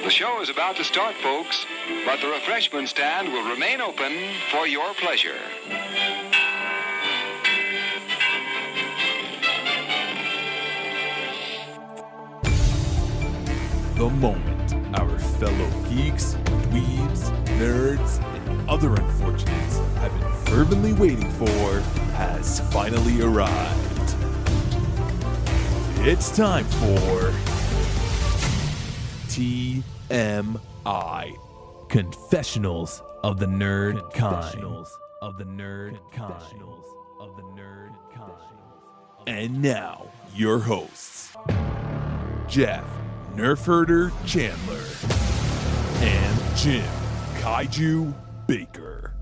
The show is about to start, folks, but the refreshment stand will remain open for your pleasure. The moment our fellow geeks, dweebs, nerds, and other unfortunates have been fervently waiting for has finally arrived. It's time for TMI, Confessionals of the Nerd Kind. And now, your hosts, Jeff Nerf Herder Chandler and Jim Kaiju Baker.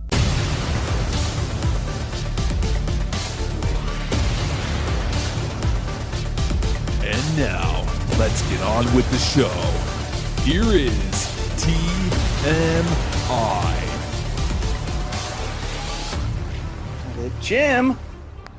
And now, let's get on with the show. Here is TMI. Jim,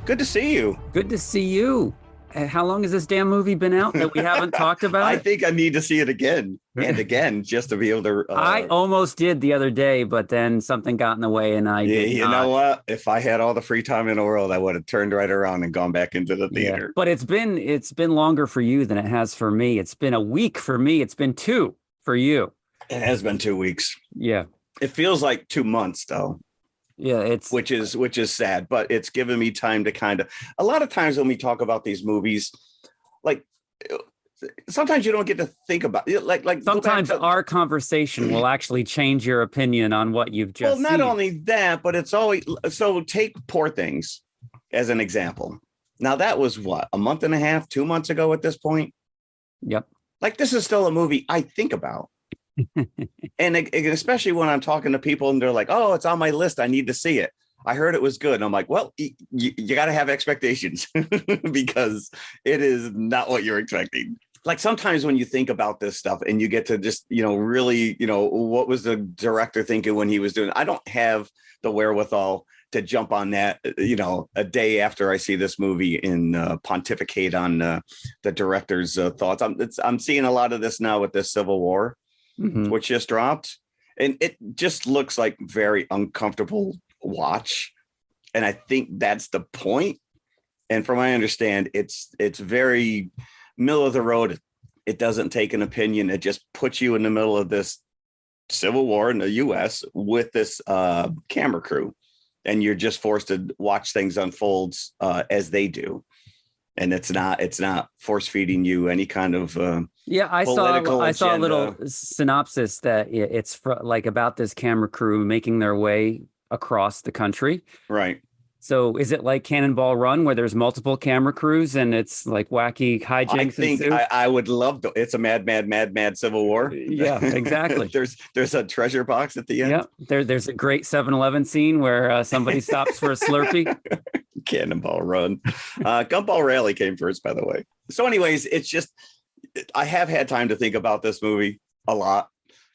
good to see you. Good to see you. How long has this damn movie been out that we haven't talked about? I think I need to see it again and again just to be able to. I almost did the other day, but then something got in the way, and I did you not. know what? If I had all the free time in the world, I would have turned right around and gone back into the theater. Yeah, but it's been longer for you than it has for me. It's been a week for me. It's been 2 for you. It has been 2 weeks. Yeah, it feels like 2 months though. Yeah, it's which is sad, but it's given me time to kind of. A lot of times when we talk about these movies, like sometimes you don't get to think about it. Like sometimes our conversation will actually change your opinion on what you've just. Well, not only that, but it's always so. Take Poor Things as an example. Now that was what, a month and a half, 2 months ago at this point. Yep. Like this is still a movie I think about. And especially when I'm talking to people and they're like, oh, it's on my list, I need to see it. I heard it was good. And I'm like, well, you got to have expectations because it is not what you're expecting. Like sometimes when you think about this stuff and you get to just, really, what was the director thinking when he was doing it? I don't have the wherewithal to jump on that, a day after I see this movie and pontificate on the director's thoughts. I'm seeing a lot of this now with this Civil War. Mm-hmm. Which just dropped, and it just looks like very uncomfortable watch, and I think that's the point. And from what I understand, it's very middle of the road. It doesn't take an opinion. It just puts you in the middle of this civil war in the U.S. with this camera crew, and you're just forced to watch things unfold as they do. And it's not force feeding you any kind of I saw a little synopsis that it's like about this camera crew making their way across the country. Right. So is it like Cannonball Run where there's multiple camera crews and it's like wacky hijinks? I think I would love to. It's a mad Civil War. Yeah, exactly. there's a treasure box at the end. Yeah, there's a great 7-Eleven scene where somebody stops for a Slurpee. Cannonball Run. Gumball Rally came first, by the way. So anyways, it's just, I have had time to think about this movie a lot.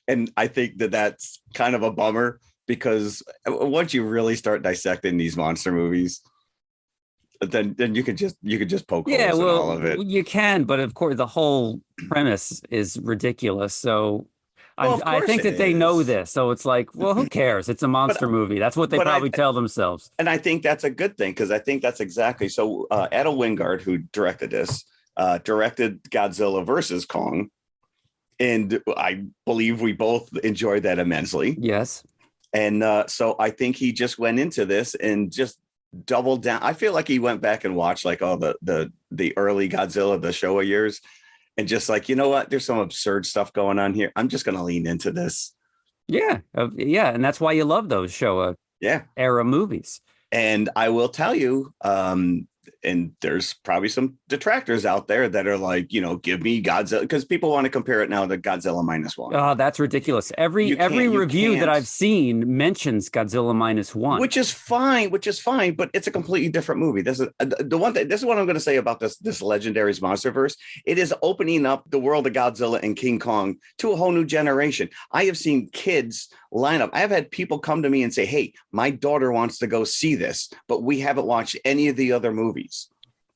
And I think that's kind of a bummer because once you really start dissecting these monster movies, then you could just poke holes in all of it. You can, but of course the whole premise is ridiculous. So I think that they know this. So it's like, well, who cares? It's a monster movie. That's what they probably tell themselves. And I think that's a good thing because I think that's exactly. So Adam Wingard, who directed this, directed Godzilla versus Kong. And I believe we both enjoyed that immensely. Yes. And so I think he just went into this and just doubled down. I feel like he went back and watched like all the early Godzilla, the Showa years. And just like, you know what, there's some absurd stuff going on here. I'm just going to lean into this. Yeah. And that's why you love those Showa era movies. And I will tell you, and there's probably some detractors out there that are like, give me Godzilla, because people want to compare it now to Godzilla -1. Oh, that's ridiculous. Every review that I've seen mentions Godzilla -1, which is fine, but it's a completely different movie. This is this is what I'm going to say about this Legendaries Monsterverse. It is opening up the world of Godzilla and King Kong to a whole new generation. I have seen kids line up. I've had people come to me and say, hey, my daughter wants to go see this, but we haven't watched any of the other movies.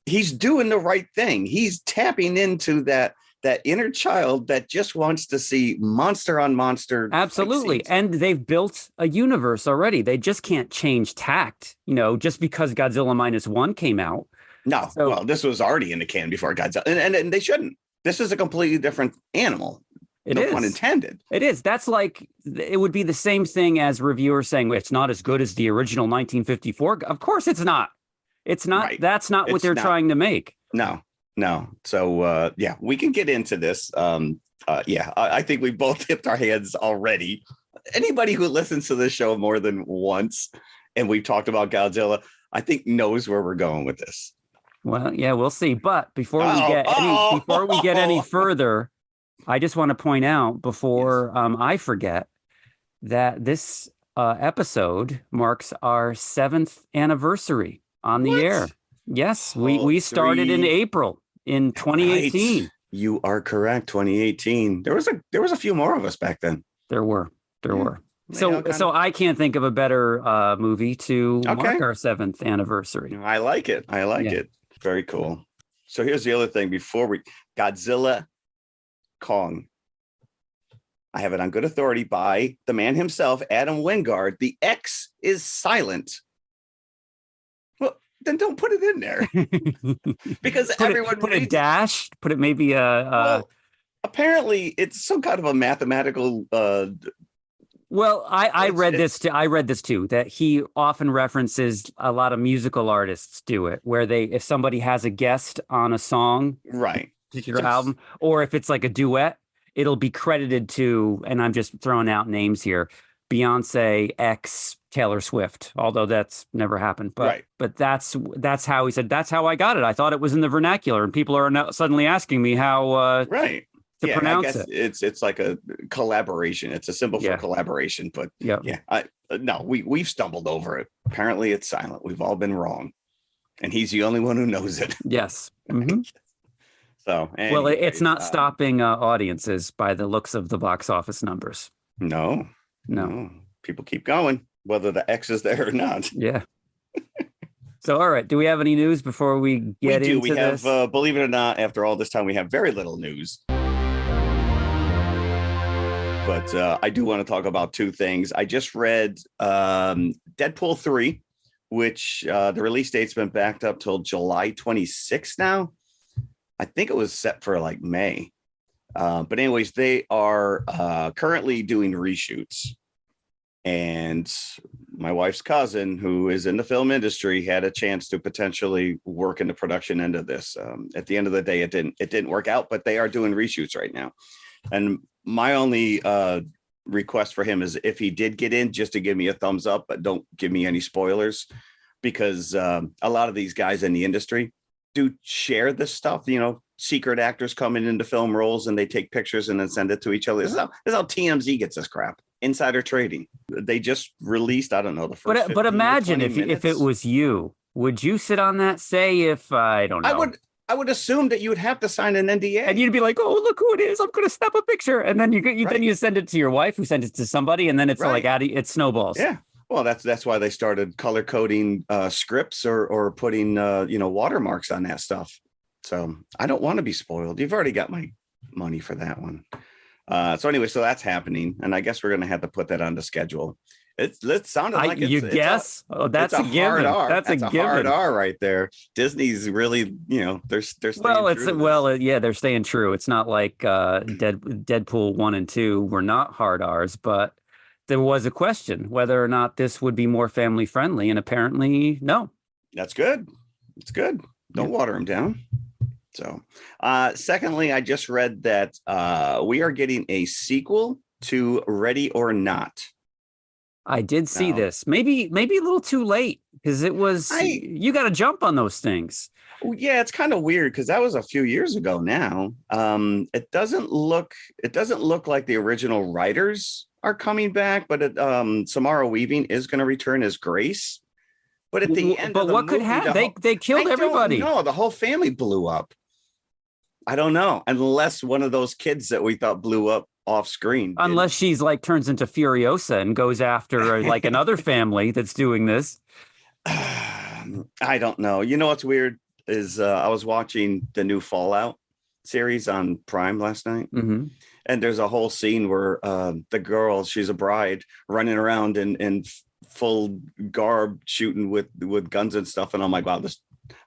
He's doing the right thing. He's tapping into that that inner child that just wants to see monster on monster. Absolutely. And they've built a universe already. They just can't change tact, just because Godzilla -1 came out. No, well, this was already in the can before Godzilla, and they shouldn't. This is a completely different animal. No pun intended. It is. That's like, it would be the same thing as reviewers saying it's not as good as the original 1954. Of course it's not. It's not. Right. That's not what they're trying to make. No. So, yeah, we can get into this. I think we both tipped our hands already. Anybody who listens to this show more than once, and we've talked about Godzilla, I think knows where we're going with this. Well, yeah, we'll see. But before we get any further, I just want to point out before I forget that this episode marks our 7th anniversary on the air. Yes, we started in April in 2018. Right. You are correct. 2018. There was a few more of us back then. There were. So I can't think of a better movie to mark our 7th anniversary. I like it. It. Very cool. So here's the other thing before Godzilla Kong. I have it on good authority by the man himself, Adam Wingard. The X is silent. Well, then don't put it in there. Because everyone put a dash, put it maybe well, apparently it's some kind of a mathematical well, I read this too, that he often references a lot of musical artists do it, where if somebody has a guest on a song, right, particular album, or if it's like a duet, it'll be credited to, and I'm just throwing out names here, Beyonce X Taylor Swift, although that's never happened. But right. But that's how he said, that's how I got it. I thought it was in the vernacular, and people are now suddenly asking me how right. to pronounce it. It's like a collaboration. It's a symbol for collaboration, but we've stumbled over it. Apparently it's silent. We've all been wrong, and he's the only one who knows it. Yes. Mm-hmm. So anyway, well, it's not stopping audiences by the looks of the box office numbers. No. People keep going, whether the X is there or not. Yeah. So, all right. Do we have any news before we get into this? We have, believe it or not, after all this time, we have very little news. But I do want to talk about two things. I just read Deadpool 3, which the release date's been backed up till July 26th now. I think it was set for like May. But anyways, they are currently doing reshoots. And my wife's cousin, who is in the film industry, had a chance to potentially work in the production end of this. At the end of the day, it didn't work out, but they are doing reshoots right now. And my only request for him is if he did get in, just to give me a thumbs up, but don't give me any spoilers, because a lot of these guys in the industry do share this stuff. Secret actors coming into film roles and they take pictures and then send it to each other. This is how TMZ gets this crap. Insider trading. They just released, I don't know, the first. But imagine if it was you, would you sit on that? Say if I don't know. I would assume that you would have to sign an NDA, and you'd be like, "Oh, look who it is! I'm going to snap a picture," and then you send it to your wife, who sends it to somebody, and then it's like it snowballs. Yeah, well, that's why they started color coding scripts or putting watermarks on that stuff. So I don't want to be spoiled. You've already got my money for that one. So anyway, so that's happening, and I guess we're going to have to put that on the schedule. It sounded like that's a given. That's a given. Hard R right there. Disney's really, they're staying they're staying true. It's not like Deadpool 1 and 2 were not hard R's, but there was a question whether or not this would be more family friendly, and apparently no. That's good. It's good. Don't water them down. So, secondly, I just read that we are getting a sequel to Ready or Not. I did see this. Maybe a little too late, because it was you got to jump on those things. Yeah, it's kind of weird because that was a few years ago now. It doesn't look like the original writers are coming back, but Samara Weaving is going to return as Grace. But at the end, what could happen? They killed everybody. No, the whole family blew up. I don't know, unless one of those kids that we thought blew up off screen. Unless she's like turns into Furiosa and goes after like another family that's doing this. I don't know. You know what's weird is I was watching the new Fallout, series on Prime last night. Mm-hmm. And there's a whole scene where the girl, she's a bride, running around in full garb, shooting with guns and stuff. And I'm like, wow,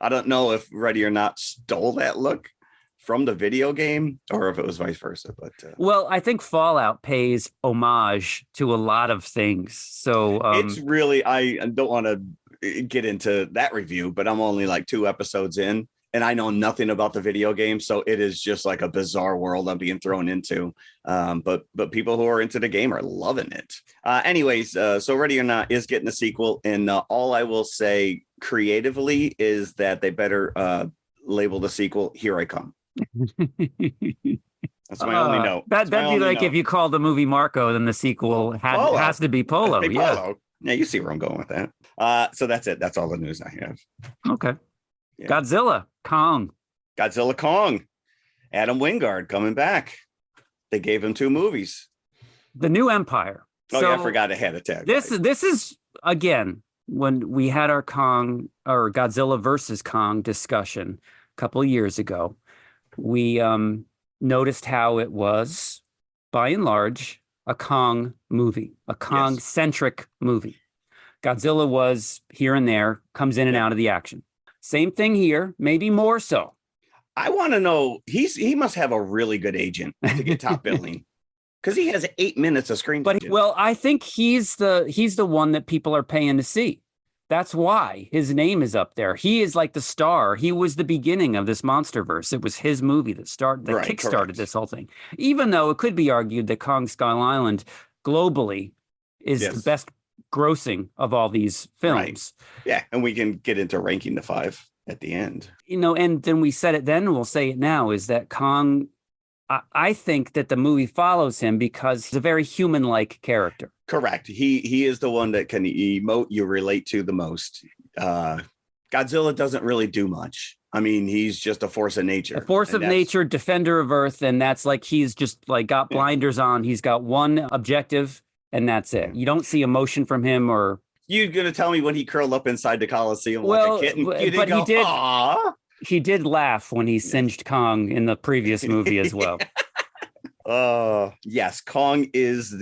I don't know if Ready or Not stole that look from the video game or if it was vice versa. But well, I think Fallout pays homage to a lot of things. So it's really, I don't want to get into that review, but I'm only like 2 episodes in. And I know nothing about the video game, so it is just like a bizarre world I'm being thrown into. But people who are into the game are loving it. Anyways, so Ready or Not is getting a sequel, and all I will say creatively is that they better label the sequel "Here I Come." That's my only note. That'd be like if you called the movie Marco, then the sequel has to be Polo. Polo. Yeah, you see where I'm going with that. So that's it. That's all the news I have. Okay. Yeah. Godzilla, Kong. Adam Wingard coming back. They gave him 2 movies. The New Empire. Oh, yeah, I forgot I had a tag. This is, again, when we had our Kong or Godzilla versus Kong discussion a couple of years ago, we noticed how it was, by and large, a Kong movie, a Kong-centric movie. Godzilla was here and there, comes in and out of the action. Same thing here, maybe more so. I want to know, he must have a really good agent to get top billing, because he has 8 minutes of screen time. But well, I think he's the one that people are paying to see. That's why his name is up there. He is like the star. He was the beginning of this MonsterVerse. It was his movie that kickstarted this whole thing. Even though it could be argued that Kong Skull Island globally is the best grossing of all these films. Right. Yeah, and we can get into ranking the 5 at the end. And then we said it then, we'll say it now, is that Kong, I think that the movie follows him because he's a very human-like character. Correct. He is the one that can emote you relate to the most. Godzilla doesn't really do much. I mean, he's just a force of nature. A force of nature, defender of Earth, and that's like he's just like got blinders on. He's got one objective, and that's it. You don't see emotion from him or... You're going to tell me when he curled up inside the Coliseum like a kitten? But he did laugh when he singed Kong in the previous movie as well. Yes, Kong is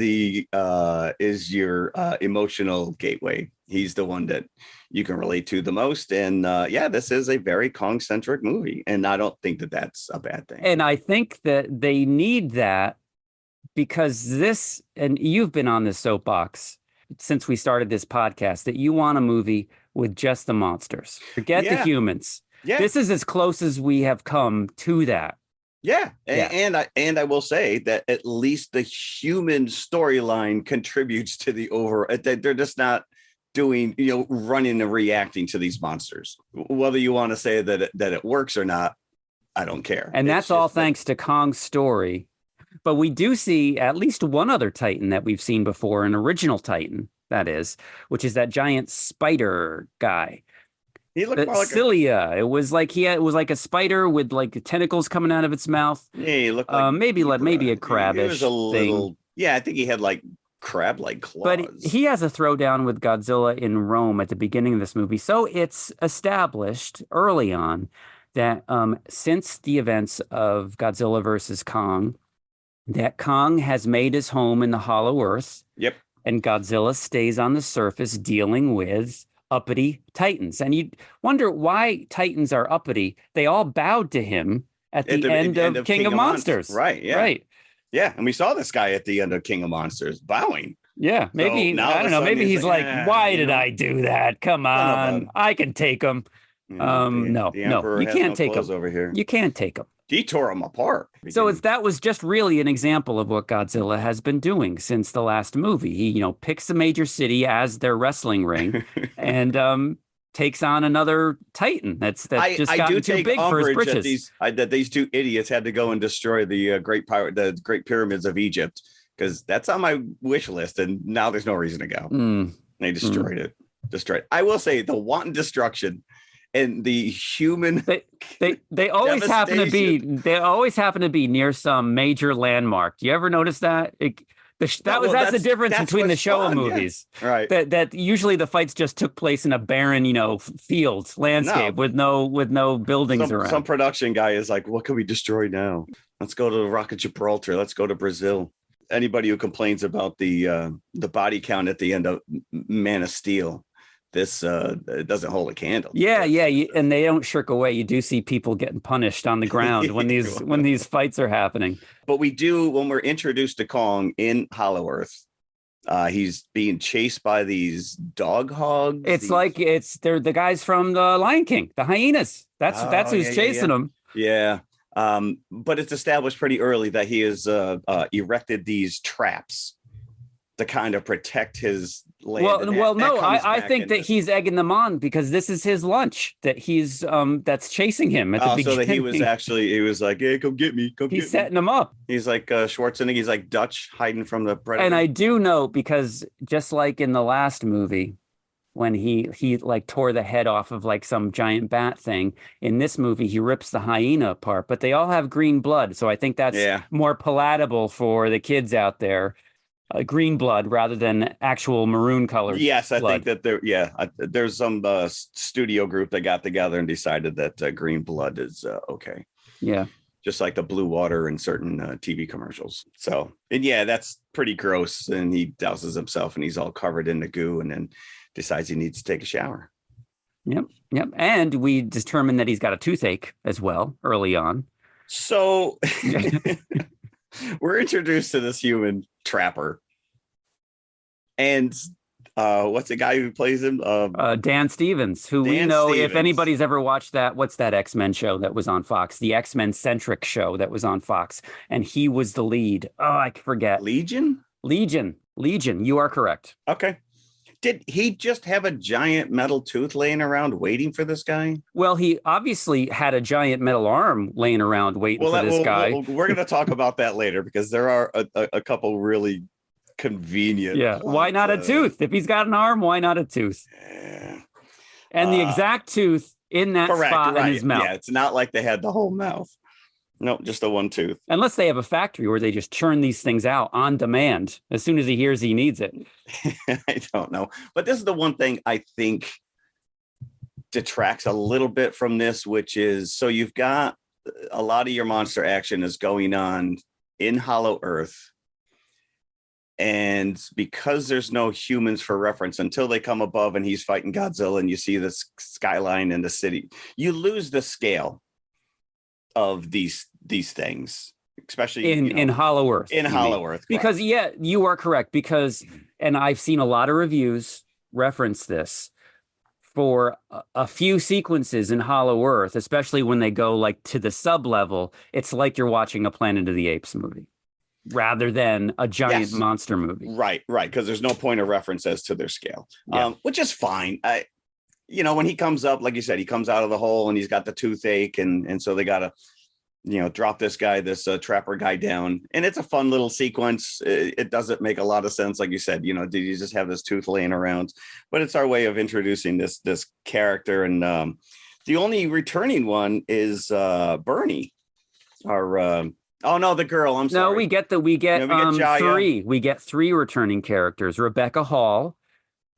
your emotional gateway. He's the one that you can relate to the most. And this is a very Kong-centric movie. And I don't think that that's a bad thing. And I think that they need that because and you've been on this soapbox since we started this podcast, that you want a movie with just the monsters. Forget the humans. Yeah. This is as close as we have come to that. Yeah. And I will say that at least the human storyline contributes to the they're just not doing, running and reacting to these monsters. Whether you want to say that it works or not, I don't care. And that's all thanks to Kong's story. But we do see at least one other Titan that we've seen before, an original Titan, that is, which is that giant spider guy. He looked like cilia. It was like it was like a spider with like tentacles coming out of its mouth. Yeah, he looked like maybe a crabbish it was a little thing. Yeah, I think he had like crab-like claws. But he has a throwdown with Godzilla in Rome at the beginning of this movie. So it's established early on that since the events of Godzilla versus Kong, that Kong has made his home in the Hollow Earth. Yep. And Godzilla stays on the surface dealing with uppity Titans. And you wonder why Titans are uppity. They all bowed to him at the end of King of Monsters. Right. Yeah. Right. Yeah. And we saw this guy at the end of King of Monsters bowing. Yeah. Maybe, I don't know. Maybe he's like, why did I do that? Come on. I can take him. No, you can't take him over here. You can't take him. He tore him apart. So that was just really an example of what Godzilla has been doing since the last movie. He, picks a major city as their wrestling ring and takes on another Titan that's just gotten too big for his britches. That these 2 idiots had to go and destroy the Great Pyramids of Egypt, because that's on my wish list, and now there's no reason to go. They destroyed it. I will say the wanton destruction. And the human, they always happen to be near some major landmark. Do you ever notice that? That's the difference between the Showa fun, movies. Yeah. Right. That usually the fights just took place in a barren, field landscape with no buildings around. Some production guy is like, what can we destroy now? Let's go to the Rock of Gibraltar. Let's go to Brazil. Anybody who complains about the body count at the end of Man of Steel, this it doesn't hold a candle. Yeah, and they don't shirk away. You do see people getting punished on the ground when these fights are happening. But we do, when we're introduced to Kong in Hollow Earth, he's being chased by these dog hogs. They're the guys from the Lion King, the hyenas. That's who's chasing them. Yeah. But it's established pretty early that he has erected these traps to kind of protect his land. I think that he's egging them on because this is his lunch that he's that's chasing him at the beginning. So that he was like, hey, come get me. He's setting them up. He's like Schwarzenegger. He's like Dutch hiding from the predator. And I do know, because just like in the last movie, when he like tore the head off of like some giant bat thing, in this movie he rips the hyena apart, but they all have green blood, so I think that's more palatable for the kids out there. Green blood rather than actual maroon color. Yes, I think that there's some studio group that got together and decided that green blood is okay. Yeah, just like the blue water in certain TV commercials. So, and that's pretty gross. And he douses himself and he's all covered in the goo, and then decides he needs to take a shower. Yep. And we determined that he's got a toothache as well early on. So we're introduced to this human trapper. And what's the guy who plays him? Dan Stevens, who we know, if anybody's ever watched what's that X-Men show that was on Fox? The X-Men centric show that was on Fox. And he was the lead. Oh, I forget. Legion. You are correct. Okay. Did he just have a giant metal tooth laying around waiting for this guy? Well, he obviously had a giant metal arm laying around waiting for this guy. We're going to talk about that later, because there are a couple really convenient. Yeah. Why not a tooth? If he's got an arm, why not a tooth? Yeah. And the exact tooth in that spot in his mouth. Yeah, it's not like they had the whole mouth. No, just the one tooth. Unless they have a factory where they just churn these things out on demand as soon as he hears he needs it. I don't know. But this is the one thing I think detracts a little bit from this, which is, so you've got a lot of your monster action is going on in Hollow Earth. And because there's no humans for reference until they come above and he's fighting Godzilla and you see the skyline and the city, you lose the scale of these things, especially in Hollow Earth. In Hollow Earth. Because you are correct, because, and I've seen a lot of reviews reference this, for a few sequences in Hollow Earth, especially when they go like to the sub level, it's like you're watching a Planet of the Apes movie rather than a giant monster movie. Right. Because there's no point of reference as to their scale, which is fine. When he comes up, like you said, he comes out of the hole and he's got the toothache. And so they got to, drop this trapper guy down. And it's a fun little sequence. It doesn't make a lot of sense. Like you said, did you just have this tooth laying around? But it's our way of introducing this character. And the only returning one is Bernie, our the girl. I'm sorry. No, we get three. We get three returning characters. Rebecca Hall,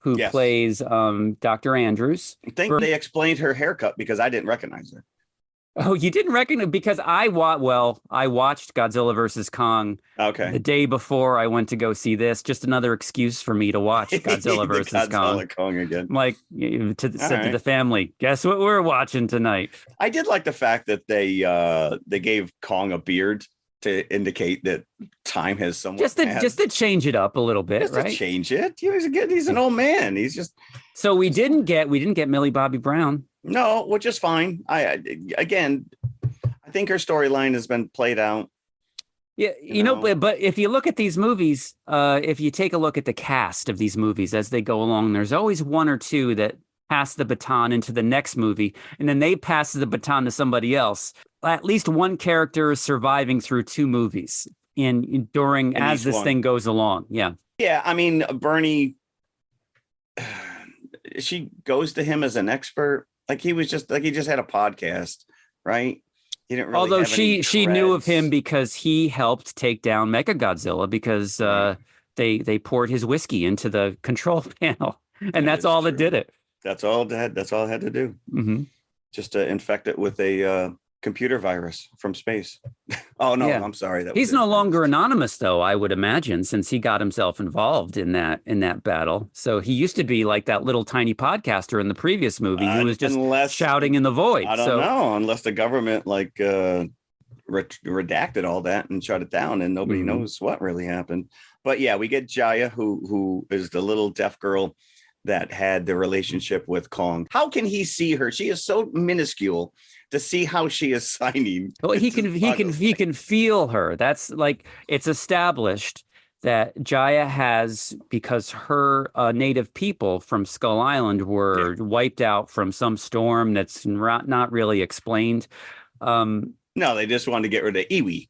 who plays Dr. Andrews. I think they explained her haircut because I didn't recognize her. Oh, you didn't recognize, because I watched Godzilla versus Kong the day before I went to go see this. Just another excuse for me to watch Godzilla versus Kong again. I'm like, to the family, guess what we're watching tonight? I did like the fact that they gave Kong a beard to indicate that time has somewhat just to change it up a little bit, right? To change it. He's an old man. He's just. So we didn't get Millie Bobby Brown. No, which is fine. I think her storyline has been played out. Yeah, but if you look at these movies, if you take a look at the cast of these movies as they go along, there's always one or two that pass the baton into the next movie, and then they pass the baton to somebody else. At least one character is surviving through two movies as this thing goes along. Yeah. Yeah. I mean, Bernie, she goes to him as an expert. Like he just had a podcast, right? He didn't really Although have any she knew of him dreads. because he helped take down Mechagodzilla because Right. they poured his whiskey into the control panel, and That that's is all that true. did it. That's all it had to do. Hmm. Just to infect it with a computer virus from space. Oh no, Yeah. I'm sorry. That He's was no longer advanced. anonymous, though, I would imagine, since he got himself involved in that battle. So he used to be like that little tiny podcaster in the previous movie who was just Unless shouting in the void. I don't know, unless the government like redacted all that and shut it down, and nobody Mhm. knows what really happened. But yeah, we get Jaya, who is the little deaf girl that had the relationship with Kong. How can he see her? She is so minuscule to see how she is signing. Well, It just boggles he me. can feel her. That's like it's established that Jaya has because her native people from Skull Island were wiped out from some storm that's not really explained. No, they just wanted to get rid of Iwi.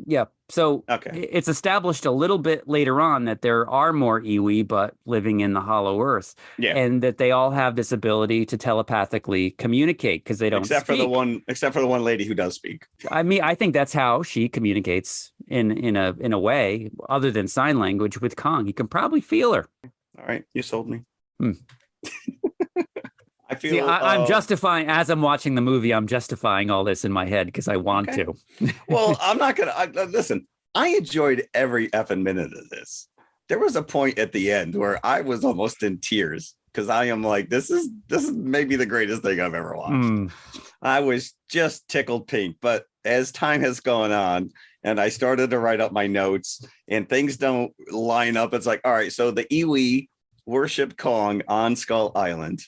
Yeah, so Okay. it's established a little bit later on that there are more iwi, but living in the Hollow Earth, Yeah. and that they all have this ability to telepathically communicate because they don't Except speak. for the one lady who does speak. I mean, I think that's how she communicates in a way other than sign language with Kong. You can probably feel her. All right, you sold me. Hmm. I feel See, I'm justifying as I'm watching the movie. I'm justifying all this in my head because I want Okay. to. Well, I'm not gonna listen. I enjoyed every effing minute of this. There was a point at the end where I was almost in tears because I am like, this is maybe the greatest thing I've ever watched. Mm. I was just tickled pink. But as time has gone on, and I started to write up my notes, and things don't line up. It's like, all right, so the Iwi worship Kong on Skull Island.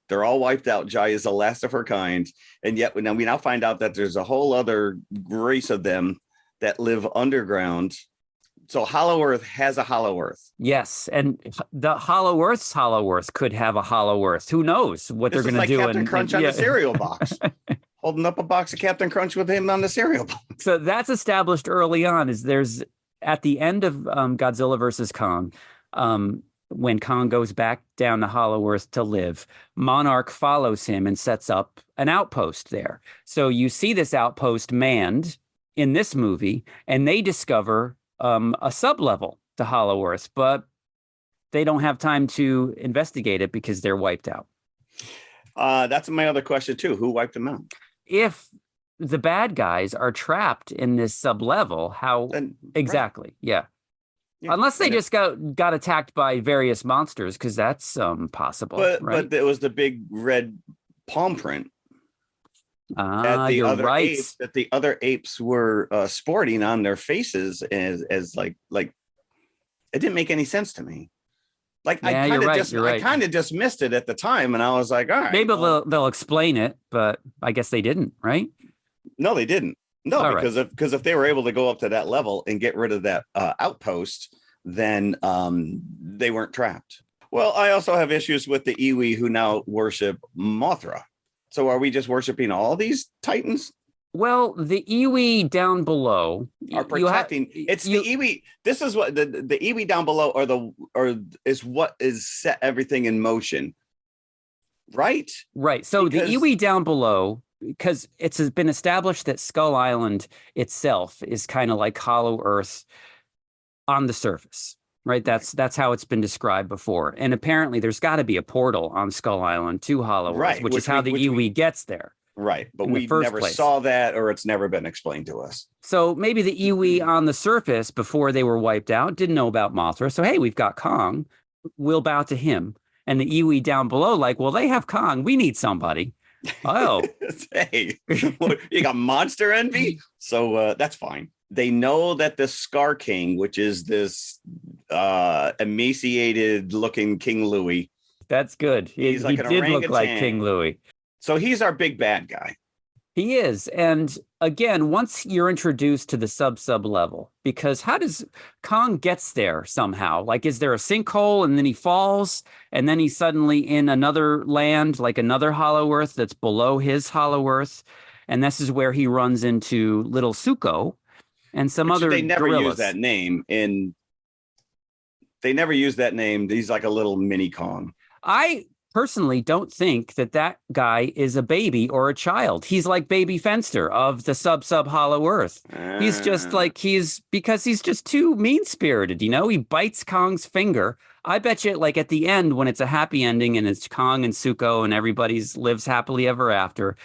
They're all wiped out. Jai is the last of her kind. And yet we now find out that there's a whole other race of them that live underground. So Hollow Earth has a Hollow Earth. Yes, and the Hollow Earth could have a Hollow Earth. Who knows what This they're is going to like do? Captain Crunch on the cereal box. Holding up a box of Captain Crunch with him on the cereal box. So that's established early on. Is there's at the end of Godzilla versus Kong, when Kong goes back down to Hollow Earth to live, Monarch follows him and sets up an outpost there. So you see this outpost manned in this movie, and they discover a sub-level to Hollow Earth, but they don't have time to investigate it because they're wiped out. That's my other question too. Who wiped them out? If the bad guys are trapped in this sub-level, how Then, exactly? right. Yeah. Yeah. Unless they just got attacked by various monsters, because that's possible, right? But there was the big red palm print that the You're other right. apes, that the other apes were sporting on their faces as like it didn't make any sense to me. Like Yeah, I you're right, just you're right. I kind of dismissed it at the time, and I was like, all right, Maybe well, they'll explain it, but I guess they didn't, right? no, they didn't. No, All because if they were able to go up to that level and get rid of that outpost, then they weren't trapped. Well, I also have issues with the Iwi who now worship Mothra. So are we just worshiping all these titans? Well, the iwi down below Are protecting the Iwi. This is what the Iwi down below is what is set everything in motion. Right? Right. So Because- the iwi down below, because it's been established that Skull Island itself is kind of like Hollow Earth on the surface, right? That's how it's been described before. And apparently there's got to be a portal on Skull Island to Hollow Earth, Right, which is how the iwi gets there. Right. But In the we first never place. saw that, or it's never been explained to us. So maybe the iwi on the surface before they were wiped out didn't know about Mothra. So, hey, we've got Kong. We'll bow to him. And the iwi down below, like, well, they have Kong. We need somebody. Oh, Hey, what, you got monster envy? So that's fine. They know that the Scar King, which is this emaciated looking King Louis. that's good. He's like he an did look like orangutan. King Louis. So he's our big bad guy. He is. And again, once you're introduced to the sub level, because how does Kong gets there somehow? Like, is there a sinkhole and then he falls and then he's suddenly in another land, like another Hollow Earth that's below his Hollow Earth? And this is where he runs into Little Suko and some Which other they never gorillas. use that name in. They never use that name. He's like a little mini Kong. I personally don't think that that guy is a baby or a child. He's like Baby Fenster of the Sub Hollow Earth. He's just like, because he's just too mean-spirited, you know? He bites Kong's finger. I bet you, like, at the end, when it's a happy ending and it's Kong and Zuko and everybody's lives happily ever after,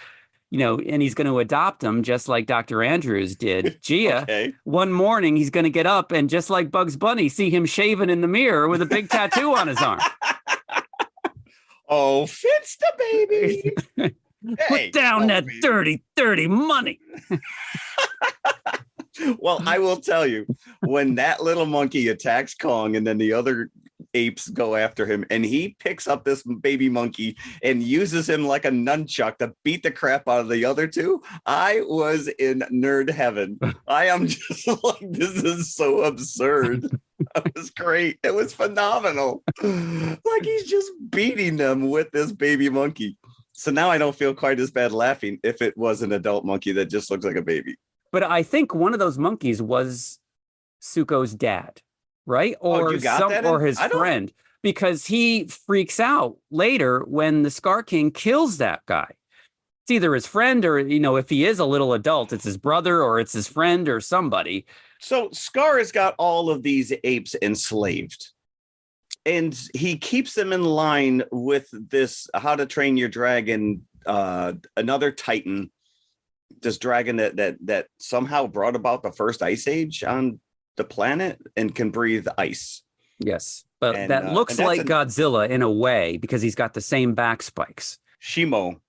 you know, and he's going to adopt him just like Dr. Andrews did. Gia, one morning he's going to get up and just like Bugs Bunny, see him shaving in the mirror with a big tattoo on his arm. Oh, Fitz the baby. Put down that dirty, dirty money. Well, I will tell you, when that little monkey attacks Kong and then the other apes go after him and he picks up this baby monkey and uses him like a nunchuck to beat the crap out of the other two, I was in nerd heaven. I am just like, this is so absurd. That was great. It was phenomenal. Like, he's just beating them with this baby monkey. So now I don't feel quite as bad laughing if it was an adult monkey that just looks like a baby. But I think one of those monkeys was Zuko's dad, right? Or his friend, because he freaks out later when the Scar King kills that guy. It's either his friend or, you know, if he is a little adult, it's his brother or it's his friend or somebody. So Scar has got all of these apes enslaved. And he keeps them in line with this How to Train Your Dragon, another Titan, this dragon that somehow brought about the first ice age on the planet and can breathe ice. Yes, but that looks like Godzilla in a way because he's got the same back spikes. Shimo.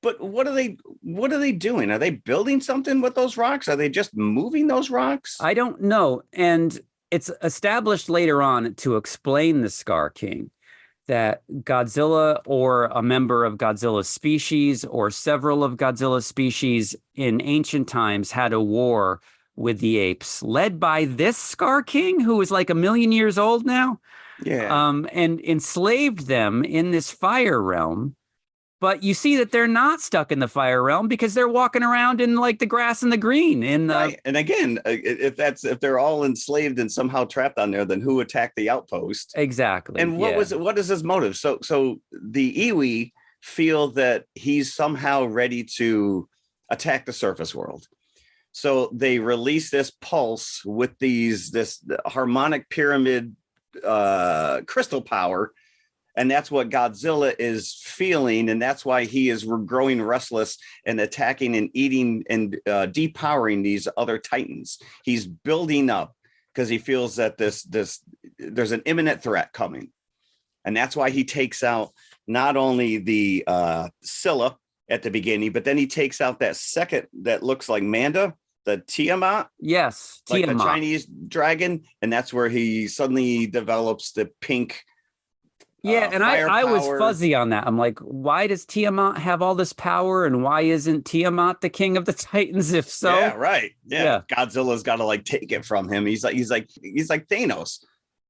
But what are they doing? Are they building something with those rocks? Are they just moving those rocks? I don't know. And it's established later on to explain the Scar King that Godzilla or a member of Godzilla's species or several of Godzilla's species in ancient times had a war with the apes led by this Scar King who is like 1 million years old now. Yeah. And enslaved them in this fire realm. But you see that they're not stuck in the fire realm because they're walking around in like the grass and the green. Right. And again, if they're all enslaved and somehow trapped on there, then who attacked the outpost? Exactly. And what is his motive? So the Iwi feel that he's somehow ready to attack the surface world. So they release this pulse with this harmonic pyramid crystal power. And that's what Godzilla is feeling. And that's why he is growing restless and attacking and eating and depowering these other Titans. He's building up because he feels that there's an imminent threat coming. And that's why he takes out not only the Scylla at the beginning, but then he takes out that second that looks like Manda, the Tiamat. Yes, like the Chinese dragon. And that's where he suddenly develops the pink. Yeah, and I was fuzzy on that. I'm like, why does Tiamat have all this power, and why isn't Tiamat the king of the Titans? If so, yeah, right, yeah. Godzilla's got to like take it from him. He's like Thanos,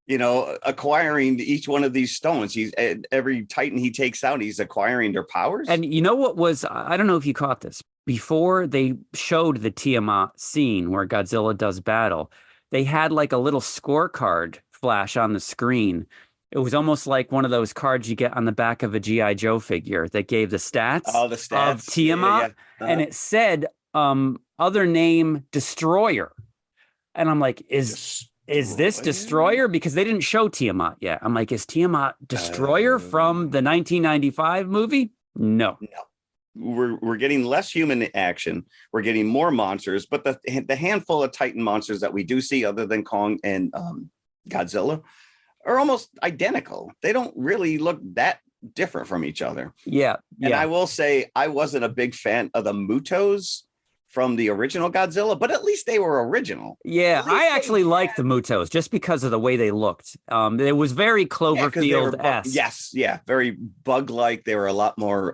you know, acquiring each one of these stones. He's every Titan he takes out, he's acquiring their powers. And you know what was? I don't know if you caught this before they showed the Tiamat scene where Godzilla does battle. They had like a little scorecard flash on the screen. It was almost like one of those cards you get on the back of a G.I. Joe figure that gave the stats, of Tiamat. Yeah. And it said, other name Destroyer. And I'm like, is this Destroyer? Because they didn't show Tiamat yet. I'm like, is Tiamat Destroyer from the 1995 movie? No. We're getting less human action. We're getting more monsters, but the handful of Titan monsters that we do see other than Kong and Godzilla are almost identical. They don't really look that different from each other. Yeah. And I will say I wasn't a big fan of the Mutos from the original Godzilla, but at least they were original. Yeah, I actually liked the Mutos just because of the way they looked. It was very Cloverfield-esque. Yes, yeah, very bug-like. They were a lot more...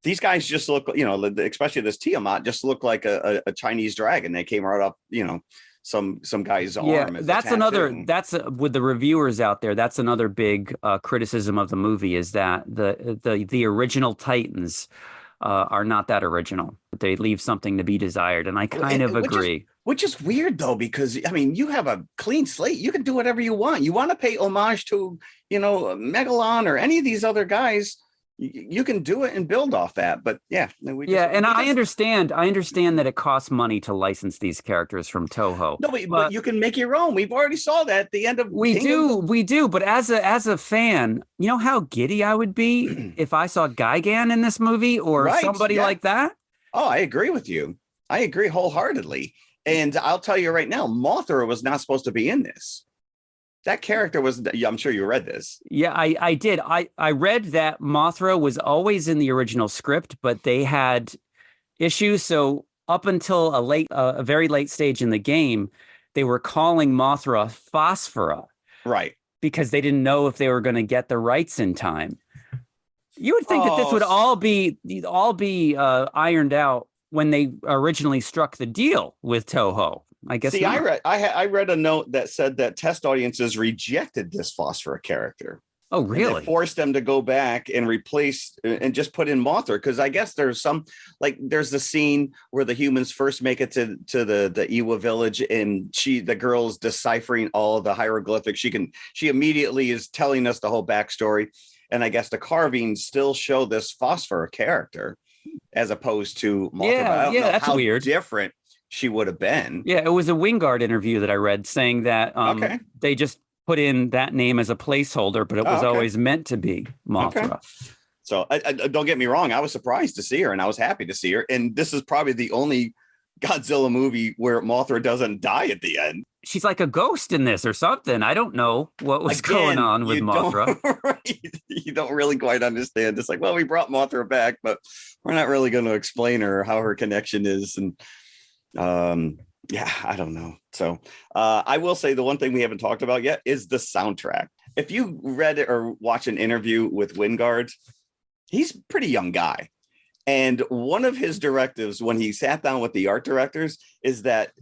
these guys just look, you know, especially this Tiamat, just look like a Chinese dragon. They came right up, you know, some guy's arm. Yeah, that's with the reviewers out there. That's another big criticism of the movie is that the original Titans are not that original. They leave something to be desired, and I kind of agree. Which is weird though, because I mean, you have a clean slate. You can do whatever you want. You want to pay homage to, Megalon or any of these other guys. You can do it and build off that. But yeah, I understand that it costs money to license these characters from Toho. No, but you can make your own. We've already saw that at the end of we do. But as a fan, you know how giddy I would be if I saw Gigan in this movie or somebody like that. Oh, I agree with you. I agree wholeheartedly. And I'll tell you right now, Mothra was not supposed to be in this. That character was, I'm sure you read this. Yeah, I did. I read that Mothra was always in the original script, but they had issues. So up until a very late stage in the game, they were calling Mothra Phosphora. Right. Because they didn't know if they were going to get the rights in time. You would think that this would all be ironed out when they originally struck the deal with Toho. I guess. See, not. I read a note that said that test audiences rejected this Phosphora character. Oh, really? It forced them to go back and replace and just put in Mothra, because I guess there's there's the scene where the humans first make it to the Iwa village, and the girl's deciphering all the hieroglyphics. She immediately is telling us the whole backstory, and I guess the carvings still show this Phosphora character as opposed to Mothra. Yeah, I don't know that's how weird. Different she would have been. Yeah, it was a Wingard interview that I read saying that they just put in that name as a placeholder, but it was always meant to be Mothra. Okay. So I don't get me wrong. I was surprised to see her, and I was happy to see her. And this is probably the only Godzilla movie where Mothra doesn't die at the end. She's like a ghost in this or something. I don't know what was going on with Mothra. You don't really quite understand. It's like, well, we brought Mothra back, but we're not really going to explain her how her connection is. And yeah, I don't know. So I will say the one thing we haven't talked about yet is the soundtrack. If you read it or watch an interview with Wingard, he's a pretty young guy. And one of his directives when he sat down with the art directors is that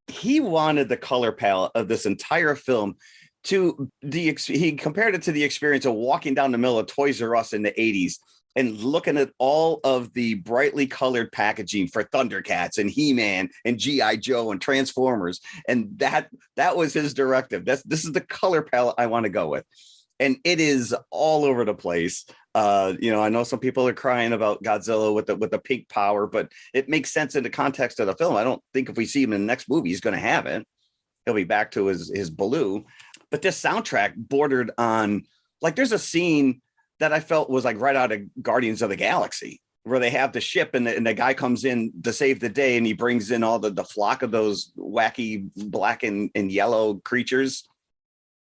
he wanted the color palette of this entire film he compared it to the experience of walking down the middle of Toys R Us in the 80s and looking at all of the brightly colored packaging for Thundercats and He-Man and G.I. Joe and Transformers. And that was his directive. This is the color palette I want to go with. And it is all over the place. I know some people are crying about Godzilla with the pink power, but it makes sense in the context of the film. I don't think if we see him in the next movie, he's going to have it. He'll be back to his blue. But this soundtrack bordered on, there's a scene that I felt was right out of Guardians of the Galaxy, where they have the ship and the guy comes in to save the day, and he brings in all the flock of those wacky black and yellow creatures.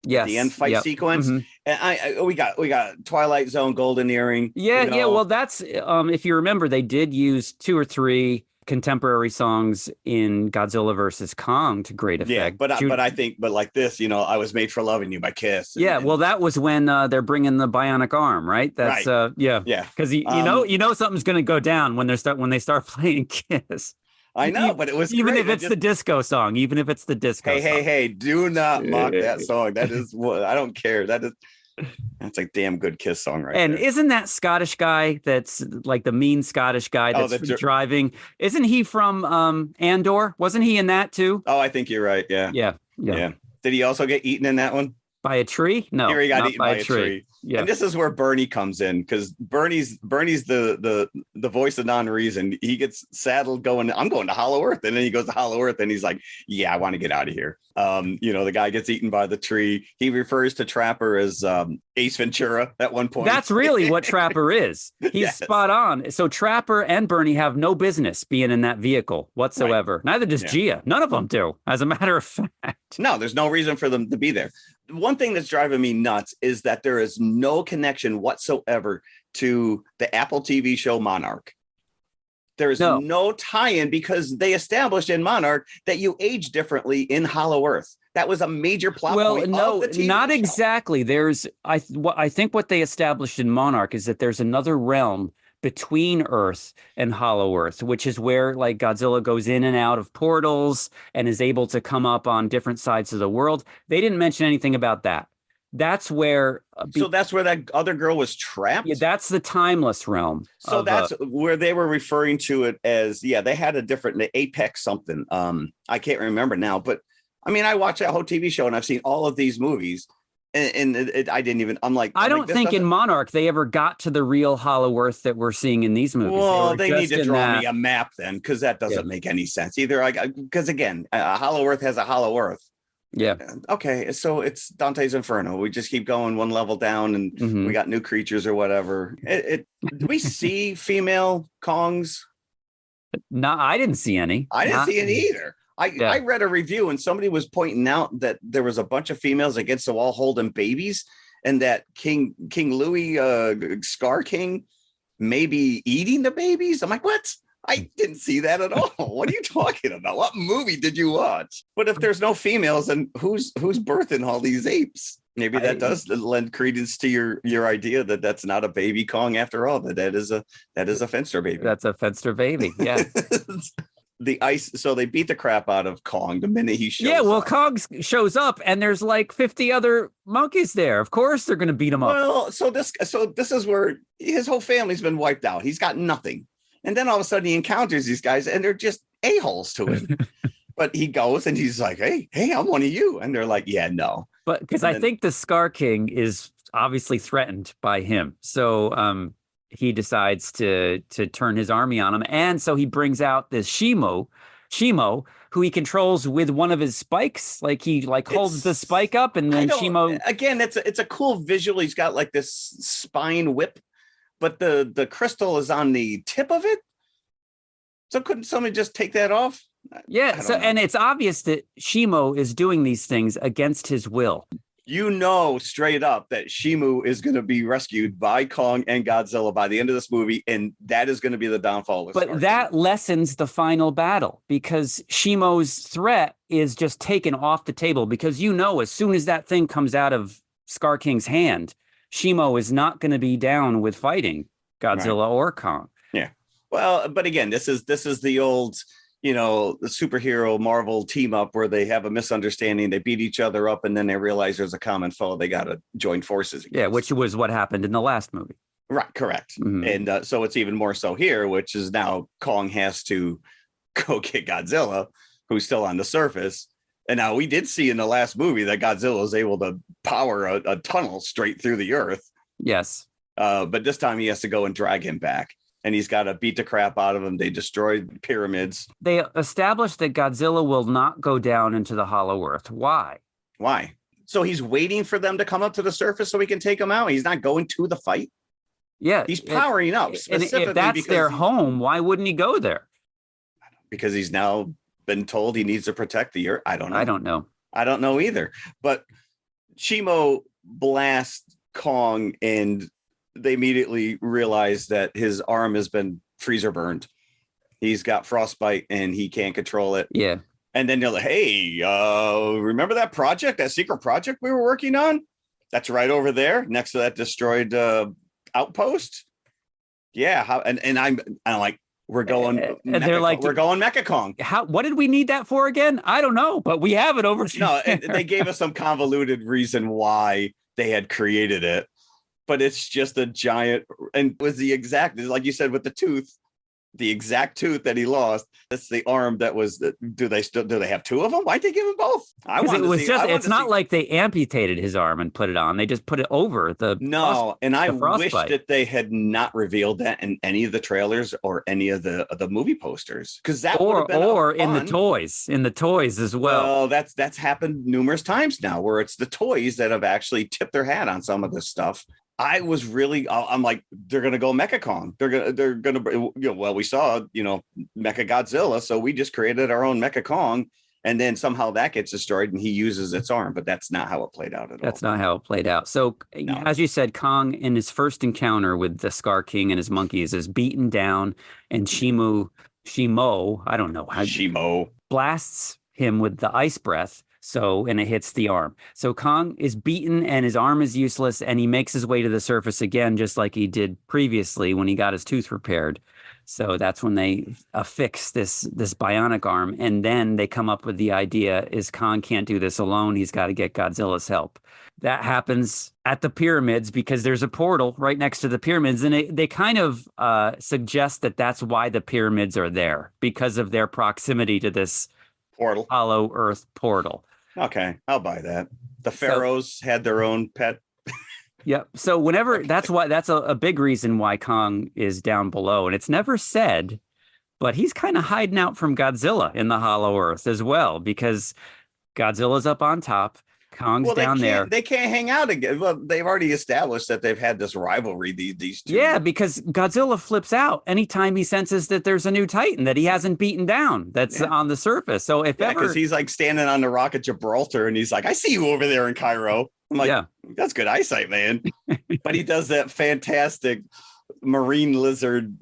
Yes, the end fight sequence. Mm-hmm. And we got Twilight Zone, Golden Earring. Yeah, yeah. Well, that's if you remember, they did use 2 or 3 contemporary songs in Godzilla versus Kong to great effect. Yeah, but I think like this, I Was Made for Loving You by Kiss. Well, that was when they're bringing the bionic arm, right? That's right. Yeah, because you know something's going to go down when they start playing Kiss. I know, but it was even great. if it's the disco song. Even if it's the disco song. Hey! Do not mock that song. That is what I don't care. That's a damn good Kiss song, right? And there. Isn't that Scottish guy that's like the mean Scottish guy that's driving? Isn't he from Andor? Wasn't he in that too? Oh, I think you're right. Yeah. Did he also get eaten in that one? By a tree? No, here he got eaten by a tree. Yeah. And this is where Bernie comes in, because Bernie's the voice of non-reason. He gets saddled I'm going to Hollow Earth. And then he goes to Hollow Earth and he's like, yeah, I want to get out of here. The guy gets eaten by the tree. He refers to Trapper as Ace Ventura at one point. That's really what Trapper is. He's spot on. So Trapper and Bernie have no business being in that vehicle whatsoever. Right. Neither does Gia. None of them do, as a matter of fact. No, there's no reason for them to be there. One thing that's driving me nuts is that there is no connection whatsoever to the Apple TV show Monarch. There's no tie-in, because they established in Monarch that you age differently in Hollow Earth. That was a major plot point. Well, no, not show. exactly. I think what they established in Monarch is that there's another realm between Earth and Hollow Earth, which is where Godzilla goes in and out of portals and is able to come up on different sides of the world. They didn't mention anything about that. that's where. So that's where that other girl was trapped. Yeah, that's the timeless realm. So that's where they were referring to it as. Yeah, they had a different the apex something. I can't remember now, but I mean, I watched that whole TV show and I've seen all of these movies. And I didn't even. I'm like, I don't think in Monarch they ever got to the real Hollow Earth that we're seeing in these movies. Well, they need to draw me a map then, because that doesn't make any sense either. Because again, a Hollow Earth has a Hollow Earth. Yeah. Okay, so it's Dante's Inferno. We just keep going one level down, and we got new creatures or whatever. Do we see female Kongs? No, I didn't see any. I didn't see any either. I read a review and somebody was pointing out that there was a bunch of females against the wall holding babies, and that King Louis Scar King may be eating the babies. I'm like, what? I didn't see that at all. What are you talking about? What movie did you watch? But if there's no females, then who's birthing all these apes? Maybe that does lend credence to your idea that that's not a baby Kong after all. That is a Fenster baby. That's a Fenster baby. Yeah. The ice, so they beat the crap out of Kong the minute he shows up. Yeah, well, Kong shows up and there's like 50 other monkeys there. Of course they're going to beat him up. Well, so this is where his whole family's been wiped out. He's got nothing. And then all of a sudden he encounters these guys and they're just a-holes to him. But he goes and he's like, hey, I'm one of you. And they're like, yeah, no. But because I think the Scar King is obviously threatened by him. So he decides to turn his army on him. And so he brings out this Shimo, who he controls with one of his spikes. Like he holds the spike up and then Shimo. Again, it's a cool visual. He's got like this spine whip, but the crystal is on the tip of it. So couldn't somebody just take that off? Yeah. So, and it's obvious that Shimo is doing these things against his will. You know straight up that Shimu is going to be rescued by Kong and Godzilla by the end of this movie, and that is going to be the downfall of But that lessens the final battle, because Shimo's threat is just taken off the table, because as soon as that thing comes out of Scar King's hand, Shimo is not going to be down with fighting Godzilla or Kong. Yeah. Well, but again, this is the old, the superhero Marvel team up where they have a misunderstanding, they beat each other up, and then they realize there's a common foe they got to join forces against. Yeah, which was what happened in the last movie. Right, correct. Mm-hmm. And so it's even more so here, which is now Kong has to go get Godzilla, who's still on the surface. And now we did see in the last movie that Godzilla was able to power a tunnel straight through the earth. Yes. But this time he has to go and drag him back. And he's got to beat the crap out of him. They destroyed pyramids. They established that Godzilla will not go down into the Hollow Earth. Why? So he's waiting for them to come up to the surface so he can take them out. He's not going to the fight. Yeah. He's powering up. And if that's their home, why wouldn't he go there? Because he's now been told he needs to protect the Earth. I don't know. I don't know either. But Shimo blasts Kong and they immediately realize that his arm has been freezer burned. He's got frostbite and he can't control it. Yeah. And then they're like, hey, remember that secret project we were working on? That's right over there next to that destroyed outpost. Yeah. And I'm like, we're going. And they're like, we're going Mecha Kong. What did we need that for again? I don't know, but we have it over. No, they gave us some convoluted reason why they had created it. But it's just a giant, and was the exact, like you said, with the tooth, the exact tooth that he lost. That's the arm that was. Do they have two of them? Why'd they give him both? It's not like they amputated his arm and put it on. They just put it over the. No, and I wish that they had not revealed that in any of the trailers or any of the movie posters, because that or in the toys as well. Well, that's happened numerous times now, where it's the toys that have actually tipped their hat on some of this stuff. I'm like, they're going to go Mecha Kong. They're going to, well, we saw, Mecha Godzilla. So we just created our own Mecha Kong, and then somehow that gets destroyed and he uses its arm, but that's not how it played out at all. That's not how it played out. So as you said, Kong in his first encounter with the Scar King and his monkeys is beaten down, and Shimo, I don't know how Shimo blasts him with the ice breath. And it hits the arm. So Kong is beaten and his arm is useless, and he makes his way to the surface again, just like he did previously when he got his tooth repaired. So that's when they affix this bionic arm, and then they come up with the idea: is Kong can't do this alone? He's got to get Godzilla's help. That happens at the pyramids because there's a portal right next to the pyramids, and they kind of suggest that that's why the pyramids are there, because of their proximity to this portal, hollow Earth portal. Okay, I'll buy that. The pharaohs had their own pet. Yep. So whenever that's a big reason why Kong is down below, and it's never said, but he's kind of hiding out from Godzilla in the Hollow Earth as well, because Godzilla's up on top, Kong's down there. They can't hang out again. Well, they've already established that they've had this rivalry. These two. Yeah, because Godzilla flips out anytime he senses that there's a new Titan that he hasn't beaten down that's on the surface. So if ever, because he's like standing on the rock at Gibraltar, and he's like, "I see you over there in Cairo." I'm like, that's good eyesight, man. But he does that fantastic marine lizard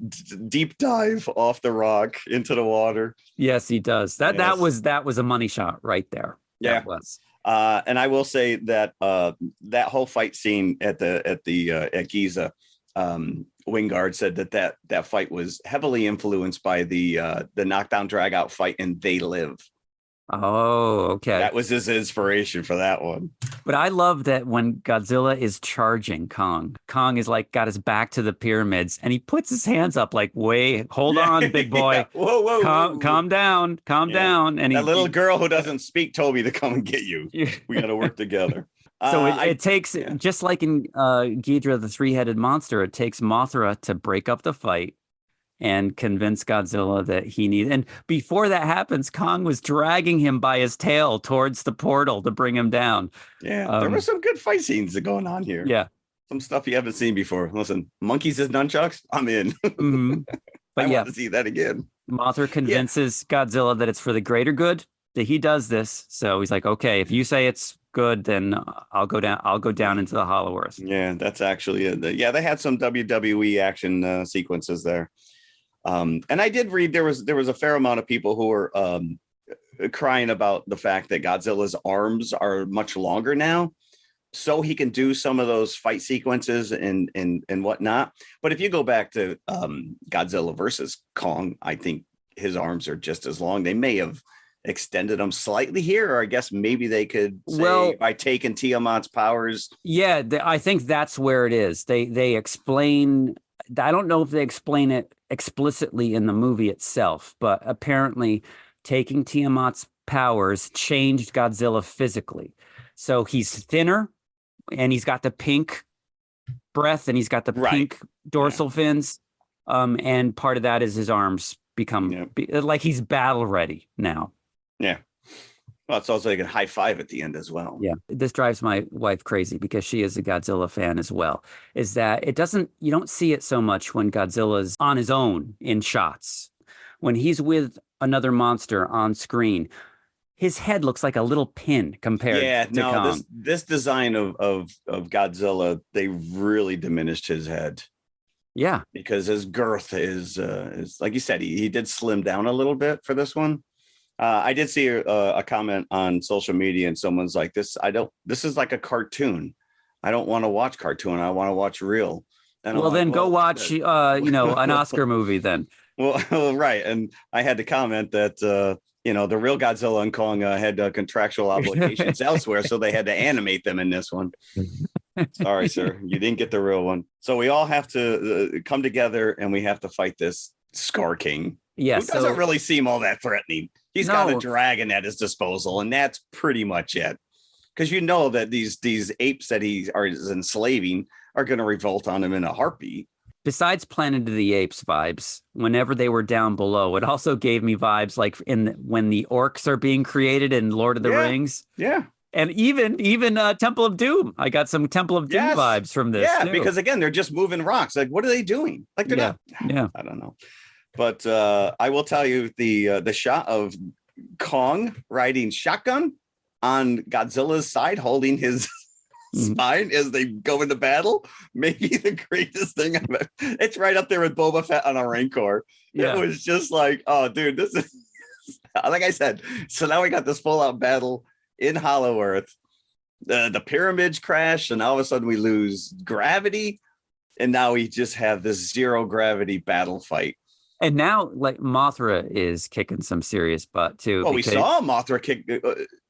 deep dive off the rock into the water. Yes, he does. That was a money shot right there. Yeah, that was. And I will say that that whole fight scene at Giza, Wingard said that fight was heavily influenced by the knockdown drag out fight in They Live. Oh, okay. That was his inspiration for that one. But I love that when Godzilla is charging Kong is like got his back to the pyramids, and he puts his hands up like, wait, hold on, big boy. Whoa, calm down. And that little girl who doesn't speak told me to come and get you. We got to work together. So it takes, just like in Ghidorah, the three-headed monster, it takes Mothra to break up the fight and convince Godzilla that he needs. And before that happens, Kong was dragging him by his tail towards the portal to bring him down. Yeah, there were some good fight scenes going on here. Yeah. Some stuff you haven't seen before. Listen, monkeys as nunchucks, I'm in. Mm-hmm. But I want to see that again. Mothra convinces Godzilla that it's for the greater good that he does this. So he's like, okay, if you say it's good, then I'll go down into the Hollow Earth. Yeah, that's actually it. Yeah, they had some WWE action sequences there. And I did read there was a fair amount of people who were crying about the fact that Godzilla's arms are much longer now, so he can do some of those fight sequences and whatnot. But if you go back to Godzilla versus Kong, I think his arms are just as long. They may have extended them slightly here, or I guess maybe they could say by taking Tiamat's powers. Yeah, I think that's where it is. They explain. I don't know if they explain it explicitly in the movie itself, but apparently taking Tiamat's powers changed Godzilla physically. So he's thinner, and he's got the pink breath, and he's got the pink dorsal fins. And part of that is his arms become like he's battle ready now. Yeah. Well, it's also like a high five at the end as well. Yeah. This drives my wife crazy because she is a Godzilla fan as well, is that you don't see it so much when Godzilla's on his own in shots. When he's with another monster on screen, his head looks like a little pin compared to Kong. This design of Godzilla, they really diminished his head. Yeah. Because his girth is like you said, he did slim down a little bit for this one. I did see a comment on social media, and someone's like, this is like a cartoon. I don't want to watch cartoon. I want to watch real. And go watch, an Oscar movie then. Well, right. And I had to comment that, the real Godzilla and Kong had contractual obligations elsewhere, so they had to animate them in this one. Sorry, sir. You didn't get the real one. So we all have to come together, and we have to fight this Scar King. Yes, who doesn't really seem all that threatening. He's got a dragon at his disposal, and that's pretty much it. Because you know that these apes that he is enslaving are going to revolt on him in a heartbeat. Besides Planet of the Apes vibes, whenever they were down below, it also gave me vibes like when the orcs are being created in Lord of the Rings. Yeah. And even Temple of Doom. I got some Temple of Doom vibes from this. Yeah, too. Because again, they're just moving rocks. Like, what are they doing? Like, they're not. Yeah. I don't know. But I will tell you the shot of Kong riding shotgun on Godzilla's side, holding his spine as they go into battle, maybe the greatest thing I've ever. It's right up there with Boba Fett on a Rancor. Yeah. It was just like, oh, dude, this is like I said. So now we got this full out battle in Hollow Earth. The pyramids crash, and all of a sudden we lose gravity, and now we just have this zero gravity battle fight. And now, like, Mothra is kicking some serious butt too. Well, we saw Mothra kick.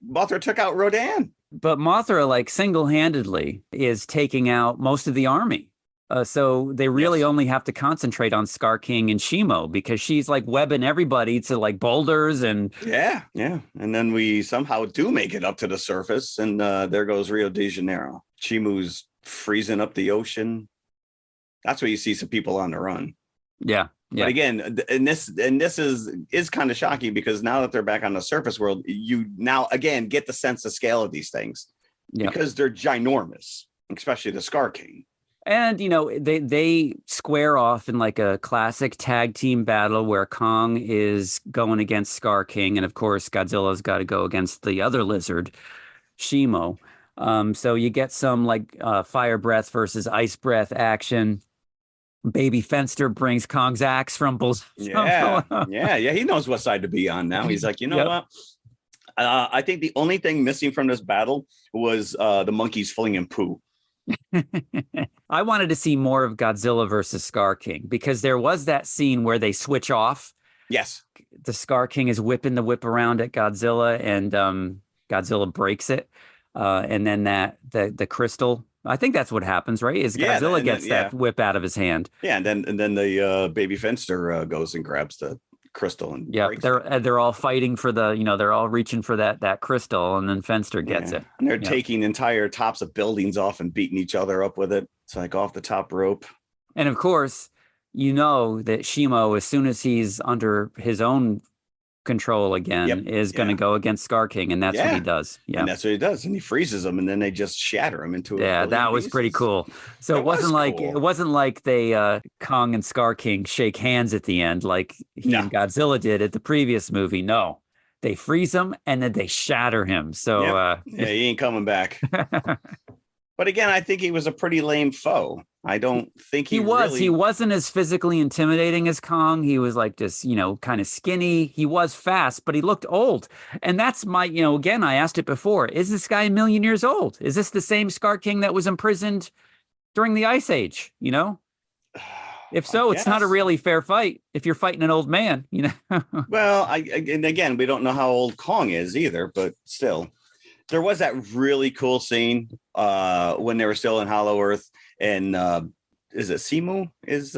Mothra took out Rodan. But Mothra, like, single-handedly is taking out most of the army. So they really only have to concentrate on Scar King and Shimo because she's like webbing everybody to like boulders and yeah. And then we somehow do make it up to the surface, and there goes Rio de Janeiro. Shimu's freezing up the ocean. That's where you see some people on the run. Yeah. But again, and this is kind of shocking because now that they're back on the surface world, you now again get the sense of scale of these things because they're ginormous, especially the Scar King. And, you know, they square off in like a classic tag team battle where Kong is going against Scar King. And of course, Godzilla's got to go against the other lizard, Shimo. So you get some like fire breath versus ice breath action. Baby Fenster brings Kong's axe from both. Yeah. He knows what side to be on now. He's like, you know what? I think the only thing missing from this battle was the monkeys flinging poo. I wanted to see more of Godzilla versus Scar King because there was that scene where they switch off. Yes. The Scar King is whipping the whip around at Godzilla and Godzilla breaks it. And then the crystal, I think that's what happens, right? Is Godzilla gets that whip out of his hand. Yeah, and then the Baby Fenster goes and grabs the crystal and they're all fighting for they're all reaching for that crystal, and then Fenster gets it. And they're taking entire tops of buildings off and beating each other up with it. It's like off the top rope. And of course, you know that Shimo, as soon as he's under his own control again, is going to go against Scar King, and that's what he does. Yeah, and that's what he does, and he freezes them, and then they just shatter him into. That was pretty cool. So it wasn't like they Kong and Scar King shake hands at the end like he and Godzilla did at the previous movie. No, they freeze him and then they shatter him. So he ain't coming back. But again, I think he was a pretty lame foe. I don't think he wasn't as physically intimidating as Kong. He was like just, kind of skinny. He was fast, but he looked old. And that's my, again, I asked it before. Is this guy 1,000,000 years old? Is this the same Scar King that was imprisoned during the Ice Age? If so, it's not a really fair fight if you're fighting an old man, Well, and again, we don't know how old Kong is either, but still. There was that really cool scene when they were still in Hollow Earth, and is it Simu? Is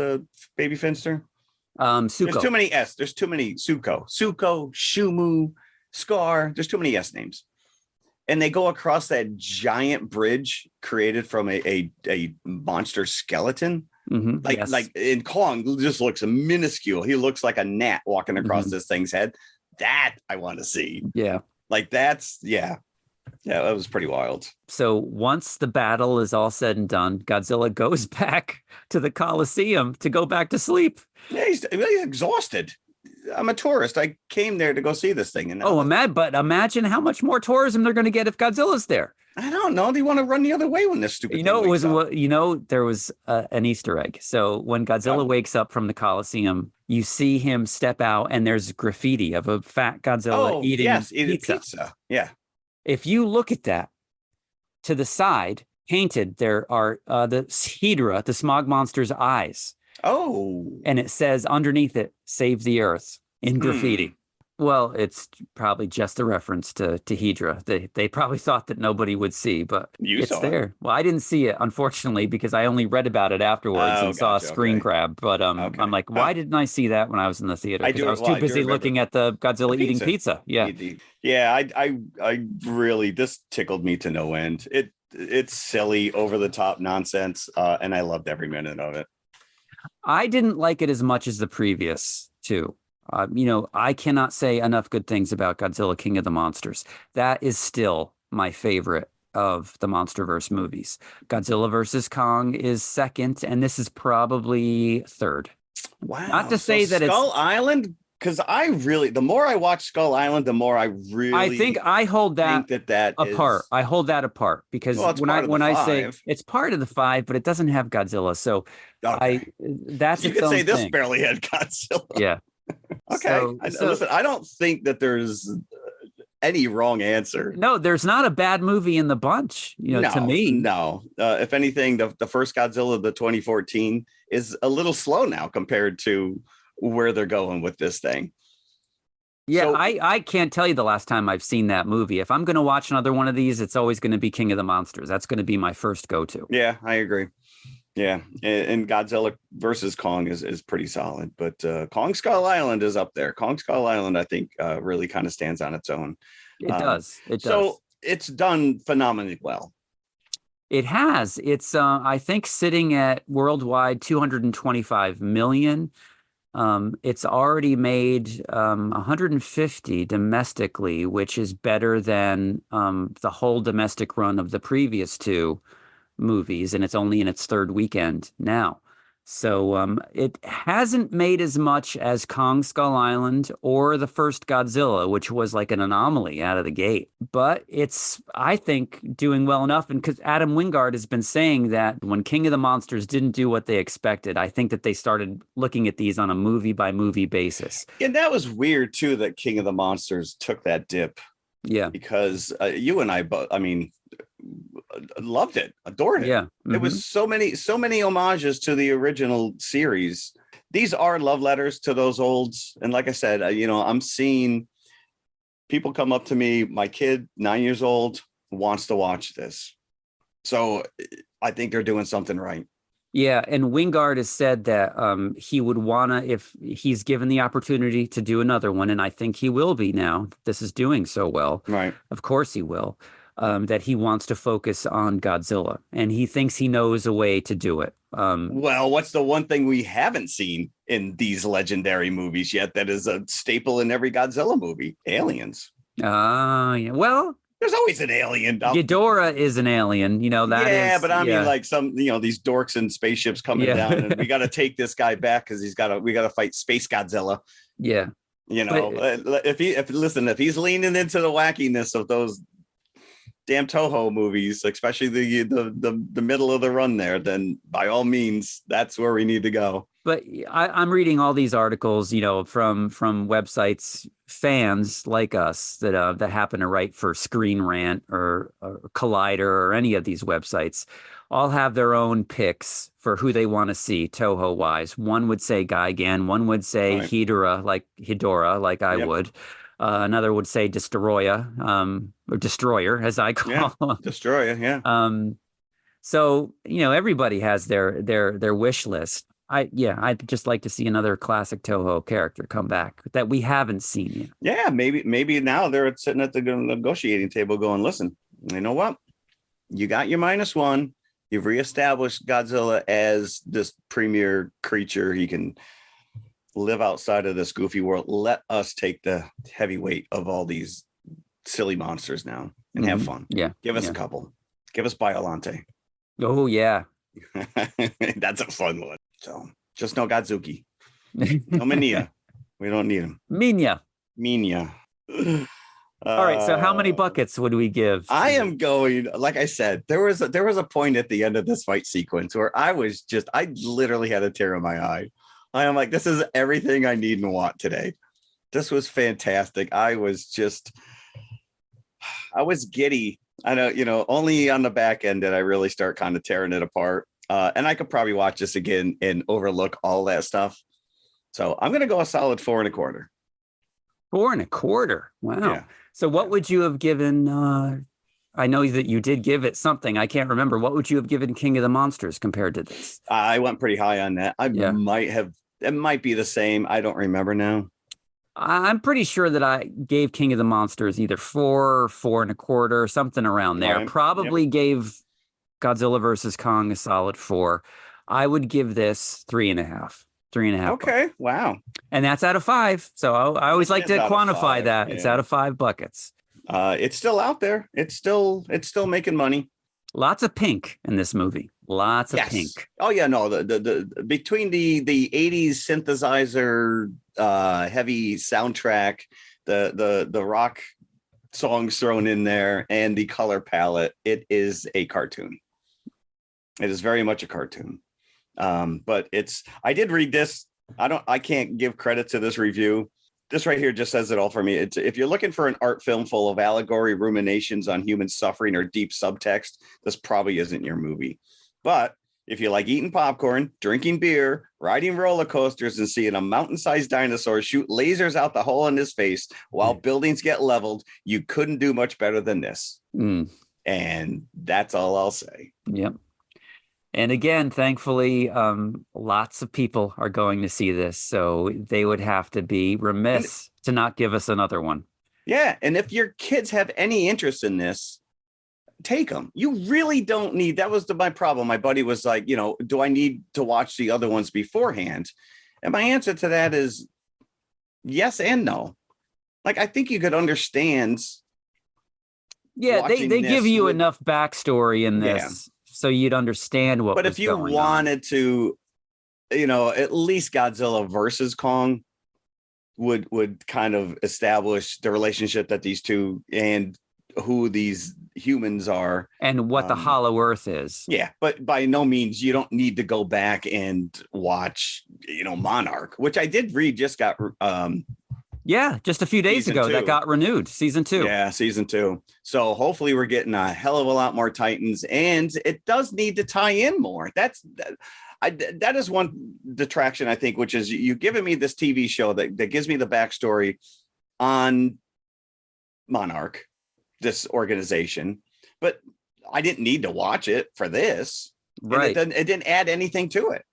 Baby Finster? Suko. There's too many S. There's too many Suko, Shumu, Scar. There's too many S names, and they go across that giant bridge created from a monster skeleton. Mm-hmm. Like in Kong, just looks minuscule. He looks like a gnat walking across this thing's head. That I want to see. Yeah, Yeah, that was pretty wild. So once the battle is all said and done, Godzilla goes back to the Coliseum to go back to sleep. Yeah, he's really exhausted. I'm a tourist. I came there to go see this thing. And but imagine how much more tourism they're going to get if Godzilla's there. I don't know. They want to run the other way when this stupid. There was an Easter egg. So when Godzilla wakes up from the Coliseum, you see him step out, and there's graffiti of a fat Godzilla eating pizza. Yeah. If you look at that to the side, painted, there are the Hydra, the smog monster's eyes. Oh. And it says underneath it, "Save the Earth" in graffiti. Well, it's probably just a reference to Hydra. They probably thought that nobody would see, but it's there. Well, I didn't see it, unfortunately, because I only read about it afterwards and saw a screen grab. But I'm like, why didn't I see that when I was in the theater? Because I was too busy looking at the Godzilla eating pizza. Yeah. Yeah, I really, this tickled me to no end. It's silly, over the top nonsense, and I loved every minute of it. I didn't like it as much as the previous two. I cannot say enough good things about Godzilla King of the Monsters. That is still my favorite of the MonsterVerse movies. Godzilla versus Kong is second, and this is probably third. Wow. Not to say that Skull Island, because the more I watch Skull Island, the more I think I hold that apart. I hold that apart because when I say it's part of the 5, but it doesn't have Godzilla. So that's you could say this barely had Godzilla. Yeah. Okay. Listen, I don't think that there's any wrong answer. No, there's not a bad movie in the bunch, to me. No. If anything, the first Godzilla, the 2014, is a little slow now compared to where they're going with this thing. Yeah, So- I can't tell you the last time I've seen that movie. If I'm going to watch another one of these, it's always going to be King of the Monsters. That's going to be my first go-to. Yeah, I agree. Yeah, and Godzilla versus Kong is pretty solid, but Kong Skull Island is up there. Kong Skull Island, I think, really kind of stands on its own. It does. It does. So it's done phenomenally well. It has. It's I think sitting at worldwide 225 million. It's already made 150 domestically, which is better than the whole domestic run of the previous two movies, and it's only in its third weekend now. So it hasn't made as much as Kong Skull Island or the first Godzilla, which was like an anomaly out of the gate. But it's, I think, doing well enough. And because Adam Wingard has been saying that when King of the Monsters didn't do what they expected, I think that they started looking at these on a movie by movie basis. And that was weird too, that King of the Monsters took that dip. Yeah. Because you and I both, I mean, loved it, adored it. Yeah. It was so many homages to the original series. These are love letters to those olds. And like I said, I'm seeing people come up to me. My kid, 9 years old, wants to watch this. So I think they're doing something right. Yeah, and Wingard has said that he would wanna, if he's given the opportunity to do another one, and I think he will be now. This is doing so well. Right. Of course he will. That he wants to focus on Godzilla, and he thinks he knows a way to do it. Well, what's the one thing we haven't seen in these legendary movies yet that is a staple in every Godzilla movie? Aliens. Yeah. Well, there's always an alien. Ghidorah is an alien, that is. Yeah, but I mean, like some, these dorks in spaceships coming down, and we got to take this guy back because we got to fight Space Godzilla. Yeah. If he's leaning into the wackiness of those damn Toho movies, especially the middle of the run there, then by all means, that's where we need to go. But I'm reading all these articles, from websites, fans like us that happen to write for Screen Rant or Collider or any of these websites, all have their own picks for who they want to see Toho wise. One would say Gigan, one would say Right. Hidora, like I would. Another would say Destroyer, or Destroyer, as I call him. Destroyer, yeah. So everybody has their wish list. I'd just like to see another classic Toho character come back that we haven't seen yet. Yeah, maybe now they're sitting at the negotiating table going, listen, you know what? You got your -1. You've reestablished Godzilla as this premier creature. He can live outside of this goofy world. Let us take the heavy weight of all these silly monsters now and have fun. Yeah. Give us a couple. Give us Biolante. Oh, yeah. That's a fun one. So just no Godzuki. No Minya. We don't need him. Minya. All right. So how many buckets would we give? I am going, like I said, there was a point at the end of this fight sequence where I literally had a tear in my eye. I am like, this is everything I need and want today. This was fantastic. I was giddy. I know, only on the back end did I really start kind of tearing it apart. And I could probably watch this again and overlook all that stuff. So I'm going to go a solid 4 1/4. 4 1/4. Wow. Yeah. So what would you have given? I know that you did give it something. I can't remember. What would you have given King of the Monsters compared to this? I went pretty high on that. It might be the same. I don't remember now. I'm pretty sure that I gave King of the Monsters either 4 or 4 1/4, something around there. Right. Probably gave Godzilla versus Kong a solid 4. I would give this 3.5. 3.5. Okay. Wow. And that's out of 5. So I always like to quantify that. Yeah. It's out of 5 buckets. It's still out there. It's still making money. Lots of pink in this movie. Lots of pink. Oh yeah, no. The between the 80s synthesizer heavy soundtrack, the rock songs thrown in there, and the color palette, it is a cartoon. It is very much a cartoon. But I did read this. I can't give credit to this review. This right here just says it all for me. If you're looking for an art film full of allegory, ruminations on human suffering, or deep subtext, this probably isn't your movie. But If you like eating popcorn, drinking beer, riding roller coasters, and seeing a mountain-sized dinosaur shoot lasers out the hole in his face while buildings get leveled, you couldn't do much better than this. And that's all I'll say. Yep. And again, thankfully, lots of people are going to see this, so they would have to be remiss to not give us another one. Yeah, and if your kids have any interest in this, take them. You really don't need. That was my problem. My buddy was like, do I need to watch the other ones beforehand? And my answer to that is yes and no. Like, I think you could understand. Yeah, they give you enough backstory in this, so you'd understand what. But if you wanted to, at least Godzilla versus Kong would kind of establish the relationship that these two and who these humans are and what the Hollow Earth is. Yeah, but by no means you don't need to go back and watch, Monarch, which I did read just got just a few days ago 2. That got renewed, season 2. Yeah, season 2. So hopefully we're getting a hell of a lot more Titans, and it does need to tie in more. That is one detraction, I think, which is you giving me this TV show that gives me the backstory on Monarch, this organization, but I didn't need to watch it for this. Right. It didn't add anything to it.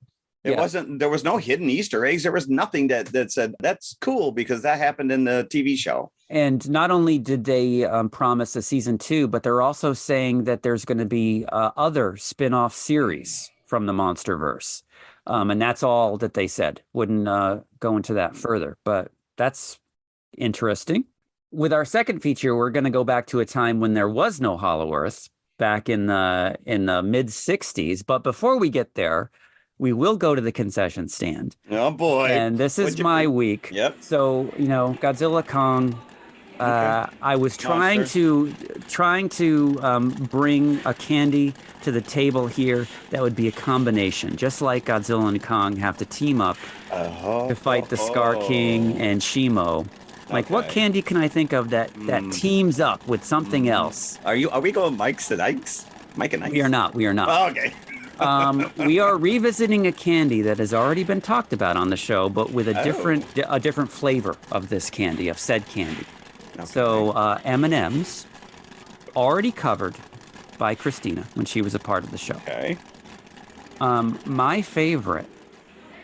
There was no hidden Easter eggs. There was nothing that said that's cool because that happened in the TV show. And not only did they promise a season 2, but they're also saying that there's going to be other spin-off series from the Monsterverse. And that's all that they said. Wouldn't go into that further, but that's interesting. With our second feature, we're going to go back to a time when there was no Hollow Earth, back in the mid 60s. But before we get there, we will go to the concession stand. Oh boy! And this is my week. Yep. So Godzilla, Kong. Okay. I was trying to bring a candy to the table here that would be a combination, just like Godzilla and Kong have to team up to fight the Scar King and Shimo. Like, what candy can I think of that teams up with something else? Are we going Mike's and Ike's? Mike and Ike's? We are not. Oh, okay. We are revisiting a candy that has already been talked about on the show, but with a different flavor of this candy, of said candy. Okay. So M&M's, already covered by Christina when she was a part of the show. Okay. My favorite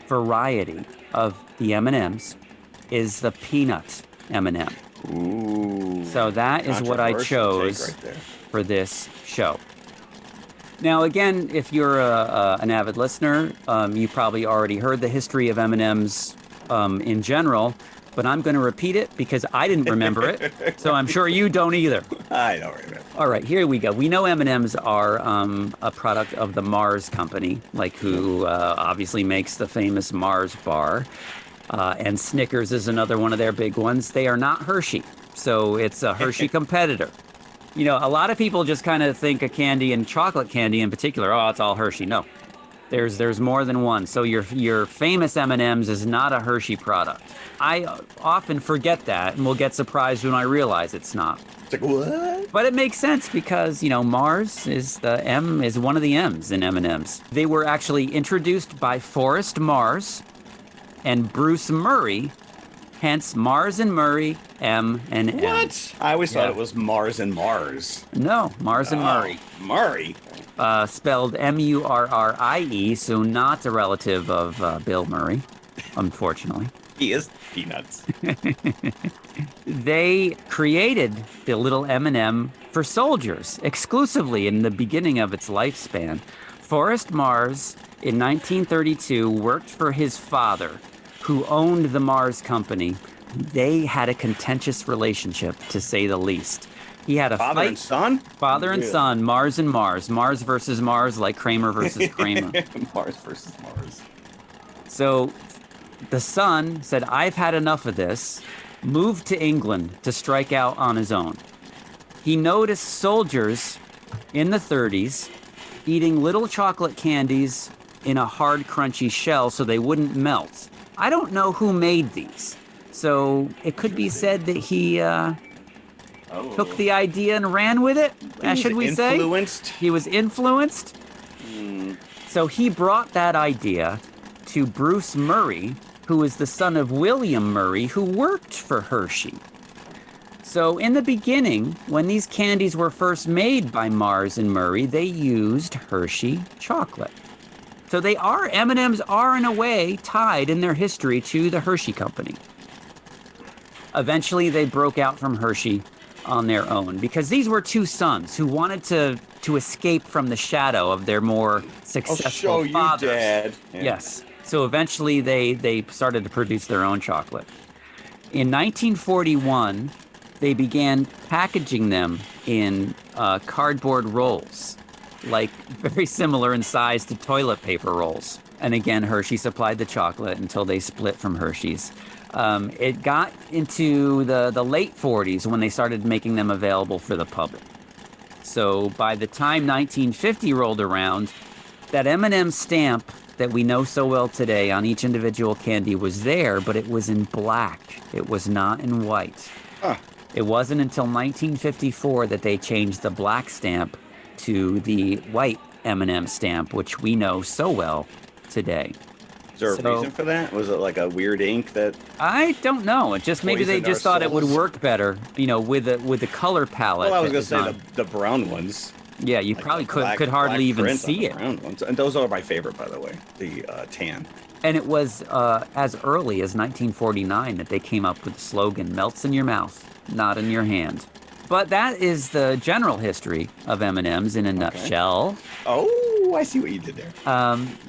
variety of the M&M's is the peanut M&M. Ooh. So that is what I chose for this show. Now, again, if you're an avid listener, you probably already heard the history of M&M's in general, but I'm going to repeat it because I didn't remember it, so I'm sure you don't either. I don't remember. All right, here we go. We know M&M's are a product of the Mars company, who obviously makes the famous Mars bar. And Snickers is another one of their big ones. They are not Hershey, so it's a Hershey competitor. A lot of people just kind of think of candy and chocolate candy in particular. Oh, it's all Hershey. No, there's more than one. So your famous M&M's is not a Hershey product. I often forget that and will get surprised when I realize it's not. It's like, what? But it makes sense because, Mars is one of the M's in M&M's. They were actually introduced by Forrest Mars and Bruce Murray, hence Mars and Murray, M and M. What? I always thought it was Mars and Mars. No, Mars and Murray. Murray. Spelled Murrie, so not a relative of Bill Murray, unfortunately. He is peanuts. They created the little M&M for soldiers exclusively in the beginning of its lifespan. Forrest Mars, in 1932, worked for his father, who owned the Mars company. They had a contentious relationship, to say the least. He had a father fight. And son? Father and son, Mars and Mars. Mars versus Mars, like Kramer versus Kramer. Mars versus Mars. So the son said, I've had enough of this, moved to England to strike out on his own. He noticed soldiers in the 30s eating little chocolate candies in a hard, crunchy shell so they wouldn't melt. I don't know who made these. So it could be said that he took the idea and ran with it, should we say? Influenced? He was influenced. So he brought that idea to Bruce Murray, who is the son of William Murray, who worked for Hershey. So in the beginning, when these candies were first made by Mars and Murray, they used Hershey chocolate. So M&Ms are in a way tied in their history to the Hershey Company. Eventually, they broke out from Hershey on their own because these were two sons who wanted to escape from the shadow of their more successful fathers. Dad. Yeah. Yes. So eventually, they started to produce their own chocolate. In 1941, they began packaging them in cardboard rolls, like very similar in size to toilet paper rolls. And again, Hershey supplied the chocolate until they split from Hershey's. It got into the late 40s when they started making them available for the public. So by the time 1950 rolled around, that M&M stamp that we know so well today on each individual candy was there, but it was in black. It was not in white. Huh. It wasn't until 1954 that they changed the black stamp to the white M&M stamp, which we know so well today. Is there a reason for that? Was it like a weird ink that? I don't know. It just maybe they just thought it would work better, with the color palette. Well, I was gonna say the brown ones. Yeah, you probably could hardly even see it. Brown ones. And those are my favorite, by the way. The tan. And it was as early as 1949 that they came up with the slogan, "Melts in your mouth, not in your hand." But that is the general history of M&Ms in a nutshell. Oh, I see what you did there.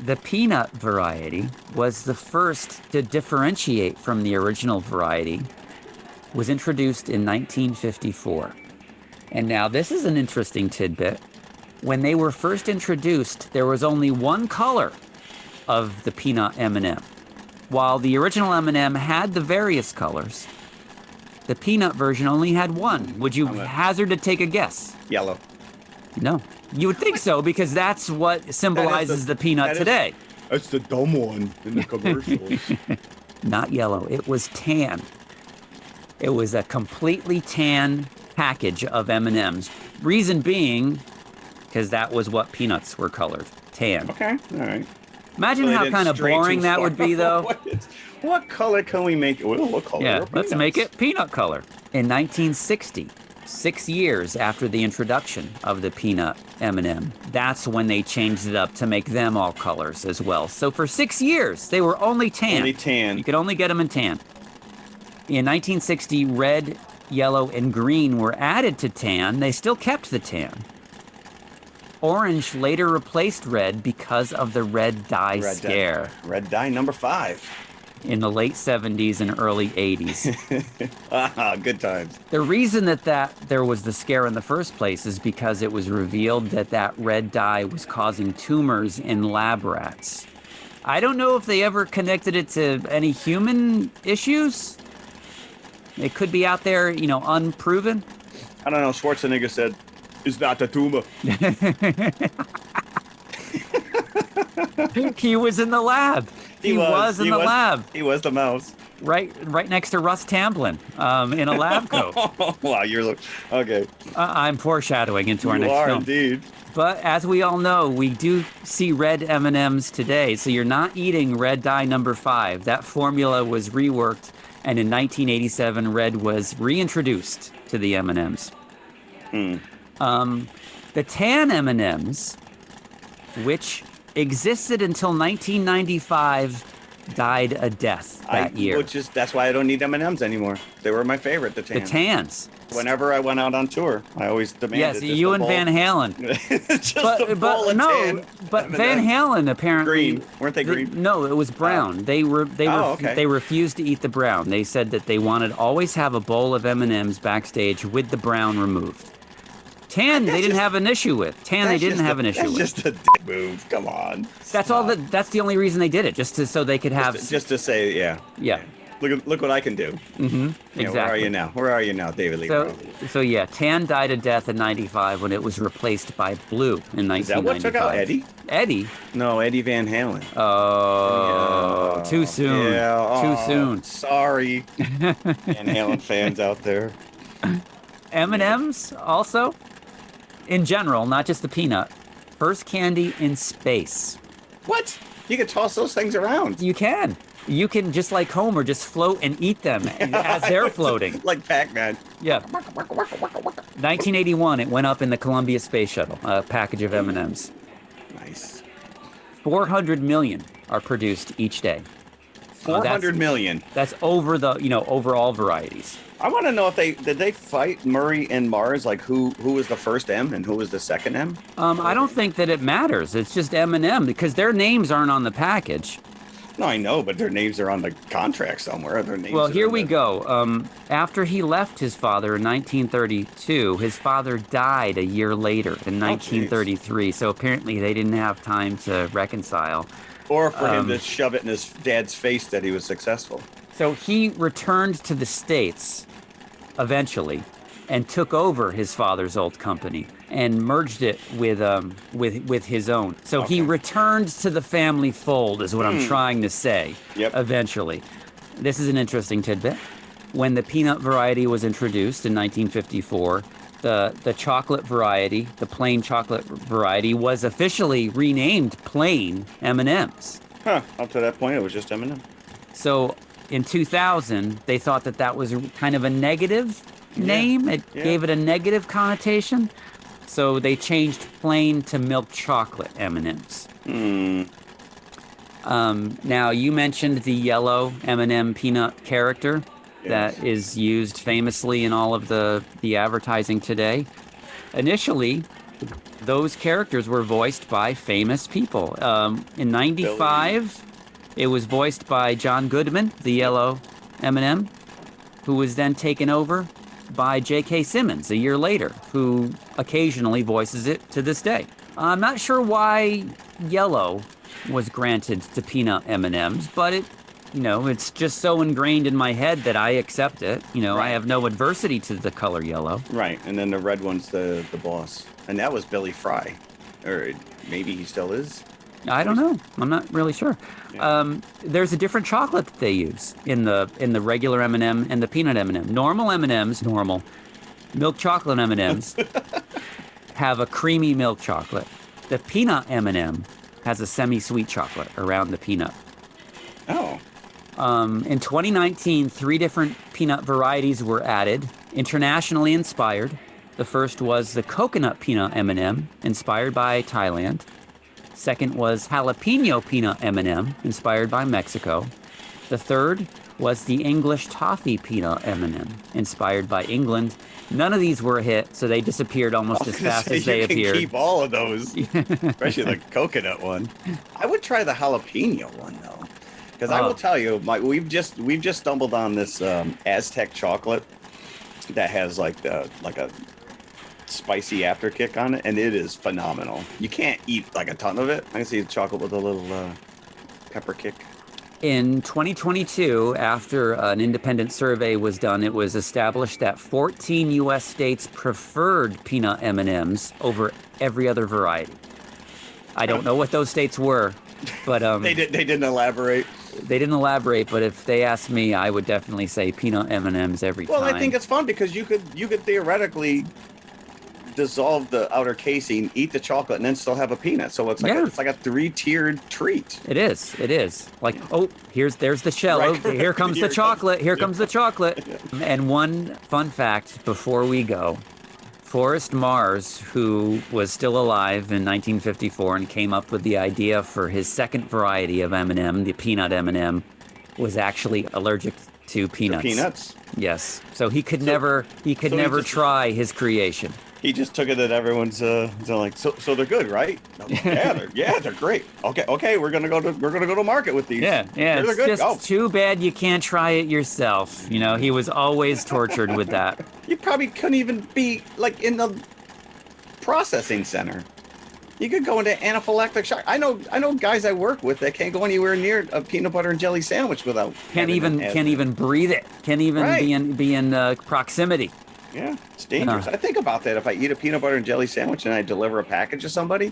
The peanut variety was the first to differentiate from the original variety, was introduced in 1954. And now this is an interesting tidbit. When they were first introduced, there was only one color of the peanut M&M. While the original M&M had the various colors, the peanut version only had one. Would you hazard to take a guess? Yellow. No. You would think so, because that's what symbolizes the peanut today. That's the dumb one in the commercials. Not yellow. It was tan. It was a completely tan package of M&Ms. Reason being, because that was what peanuts were colored. Tan. Okay. All right. Imagine how kind of boring that would be, though. What color can we make it? What color? Yeah, let's make it peanut color. In 1960, 6 years after the introduction of the peanut M&M, that's when they changed it up to make them all colors as well. So for 6 years, they were only tan. Only tan. You could only get them in tan. In 1960, red, yellow, and green were added to tan. They still kept the tan. Orange later replaced red because of the red dye scare. Red dye number 5. In the late 70s and early 80s. Good times. The reason that there was the scare in the first place is because it was revealed that red dye was causing tumors in lab rats. I don't know if they ever connected it to any human issues. It could be out there, unproven. I don't know. Schwarzenegger said, "It's not a tumor." He was in the lab. He was in the lab. He was the mouse. Right next to Russ Tamblyn in a lab coat. Wow, okay. I'm foreshadowing into our next film. You are indeed. But as we all know, we do see red M&Ms today. So you're not eating red dye number 5. That formula was reworked, and in 1987, red was reintroduced to the M&Ms. The tan M&Ms, which existed until 1995, died a death that year. That's why I don't need M&Ms anymore. They were my favorite, the tans. The tans. Whenever I went out on tour, I always demanded. Yes, you and Van Halen. But Van Halen apparently green. Weren't they green? No, it was brown. They refused to eat the brown. They said that they wanted to always have a bowl of M&Ms backstage with the brown removed. Tan, they didn't have an issue with. They didn't have an issue with. That's just a dick move. Come on. That's the only reason they did it, so they could have. Just to say, yeah. Yeah. Look what I can do. Mm-hmm. Exactly. Where are you now? Where are you now, David Lee? So yeah, tan died a death in '95 when it was replaced by blue in 1995. Is that what took out Eddie? Eddie? No, Eddie Van Halen. Oh, too soon. Yeah. Too soon. Sorry, Van Halen fans out there. M&Ms also, in general, not just the peanut. First candy in space. What? You can toss those things around. You can. You can, just like Homer, just float and eat them as they're floating. Like Pac-Man. Yeah. 1981, it went up in the Columbia Space Shuttle, a package of M&Ms. Nice. 400 million are produced each day. 400 million. That's over the, over all varieties. I want to know if did they fight Murray and Mars? Like who was the first M and who was the second M? I don't think that it matters. It's just M&M because their names aren't on the package. No, I know, but their names are on the contract somewhere. Their names. Well, here we go. After he left his father in 1932, his father died a year later in 1933. So apparently they didn't have time to reconcile. Or for him to shove it in his dad's face that he was successful. So he returned to the States eventually and took over his father's old company and merged it with his own. So he returned to the family fold is what I'm trying to say. Eventually. This is an interesting tidbit. When the peanut variety was introduced in 1954, the chocolate variety, the plain chocolate variety, was officially renamed plain M&Ms. Huh. Up to that point, it was just M&M. So in 2000, they thought that was kind of a negative name. It gave it a negative connotation. So they changed plain to milk chocolate M&Ms. Now, you mentioned the yellow M&M peanut character. That is used famously in all of the advertising today. Initially, those characters were voiced by famous people. In 95, it was voiced by John Goodman, the yellow M&M, who was then taken over by J.K. Simmons a year later, who occasionally voices it to this day. I'm not sure why yellow was granted to peanut M&Ms, but it's just so ingrained in my head that I accept it. I have no adversity to the color yellow. Right, and then the red one's the boss. And that was Billy Fry. Or maybe he still is. I don't know. I'm not really sure. Yeah. There's a different chocolate that they use in the regular M&M and the peanut M&M. Normal M&Ms, milk chocolate M&Ms have a creamy milk chocolate. The peanut M&M has a semi-sweet chocolate around the peanut. Oh. In 2019, 3 different peanut varieties were added, internationally inspired. The first was the coconut peanut M&M, inspired by Thailand. Second was jalapeno peanut M&M, inspired by Mexico. The third was the English toffee peanut M&M, inspired by England. None of these were a hit, so they disappeared almost as fast as they appeared. You can keep all of those, especially the coconut one. I would try the jalapeno one, though. Because I will tell you, we've just stumbled on this Aztec chocolate that has like a spicy after kick on it, and it is phenomenal. You can't eat like a ton of it. I can see the chocolate with a little pepper kick. In 2022, after an independent survey was done, it was established that 14 U.S. states preferred peanut M&Ms over every other variety. I don't know what those states were, but they didn't elaborate. They didn't elaborate, but if they asked me, I would definitely say peanut M&Ms every time. Well, I think it's fun because you could theoretically dissolve the outer casing, eat the chocolate, and then still have a peanut. So it's like it's like a 3-tiered treat. It is. Like, there's the shell. Right. Here comes the chocolate. Here comes the chocolate. And one fun fact before we go. Forrest Mars, who was still alive in 1954 and came up with the idea for his second variety of M&M, the peanut M&M, was actually allergic to peanuts. To peanuts? Yes. So he could never try his creation. He just took it that everyone's like, so they're good, right? They're great. Okay, we're gonna go to market with these. Yeah. They're It's good. just too bad you can't try it yourself. He was always tortured with that. You probably couldn't even be like in the processing center. You could go into anaphylactic shock. I know guys I work with that can't go anywhere near a peanut butter and jelly sandwich without can't even breathe it. Can't even be in proximity. Yeah, it's dangerous. I think about that. If I eat a peanut butter and jelly sandwich and I deliver a package to somebody,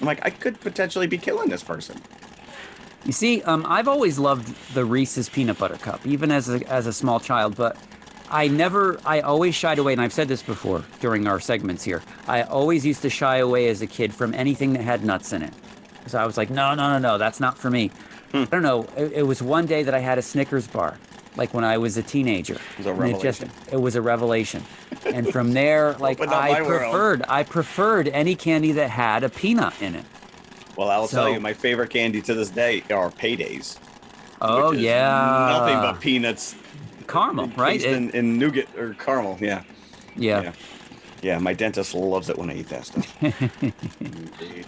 I'm like, I could potentially be killing this person. You see, I've always loved the Reese's peanut butter cup, even as a small child. But I always shied away, and I've said this before during our segments here. I always used to shy away as a kid from anything that had nuts in it. So I was like, no, that's not for me. I don't know. It was one day that I had a Snickers bar, like when I was a teenager. It was a revelation. It was a revelation. And from there, like I preferred any candy that had a peanut in it. Well, I'll tell you, my favorite candy to this day are paydays. Oh, which is yeah. nothing but peanuts. Caramel, right? In nougat or caramel, yeah. Yeah, my dentist loves it when I eat that stuff. Indeed.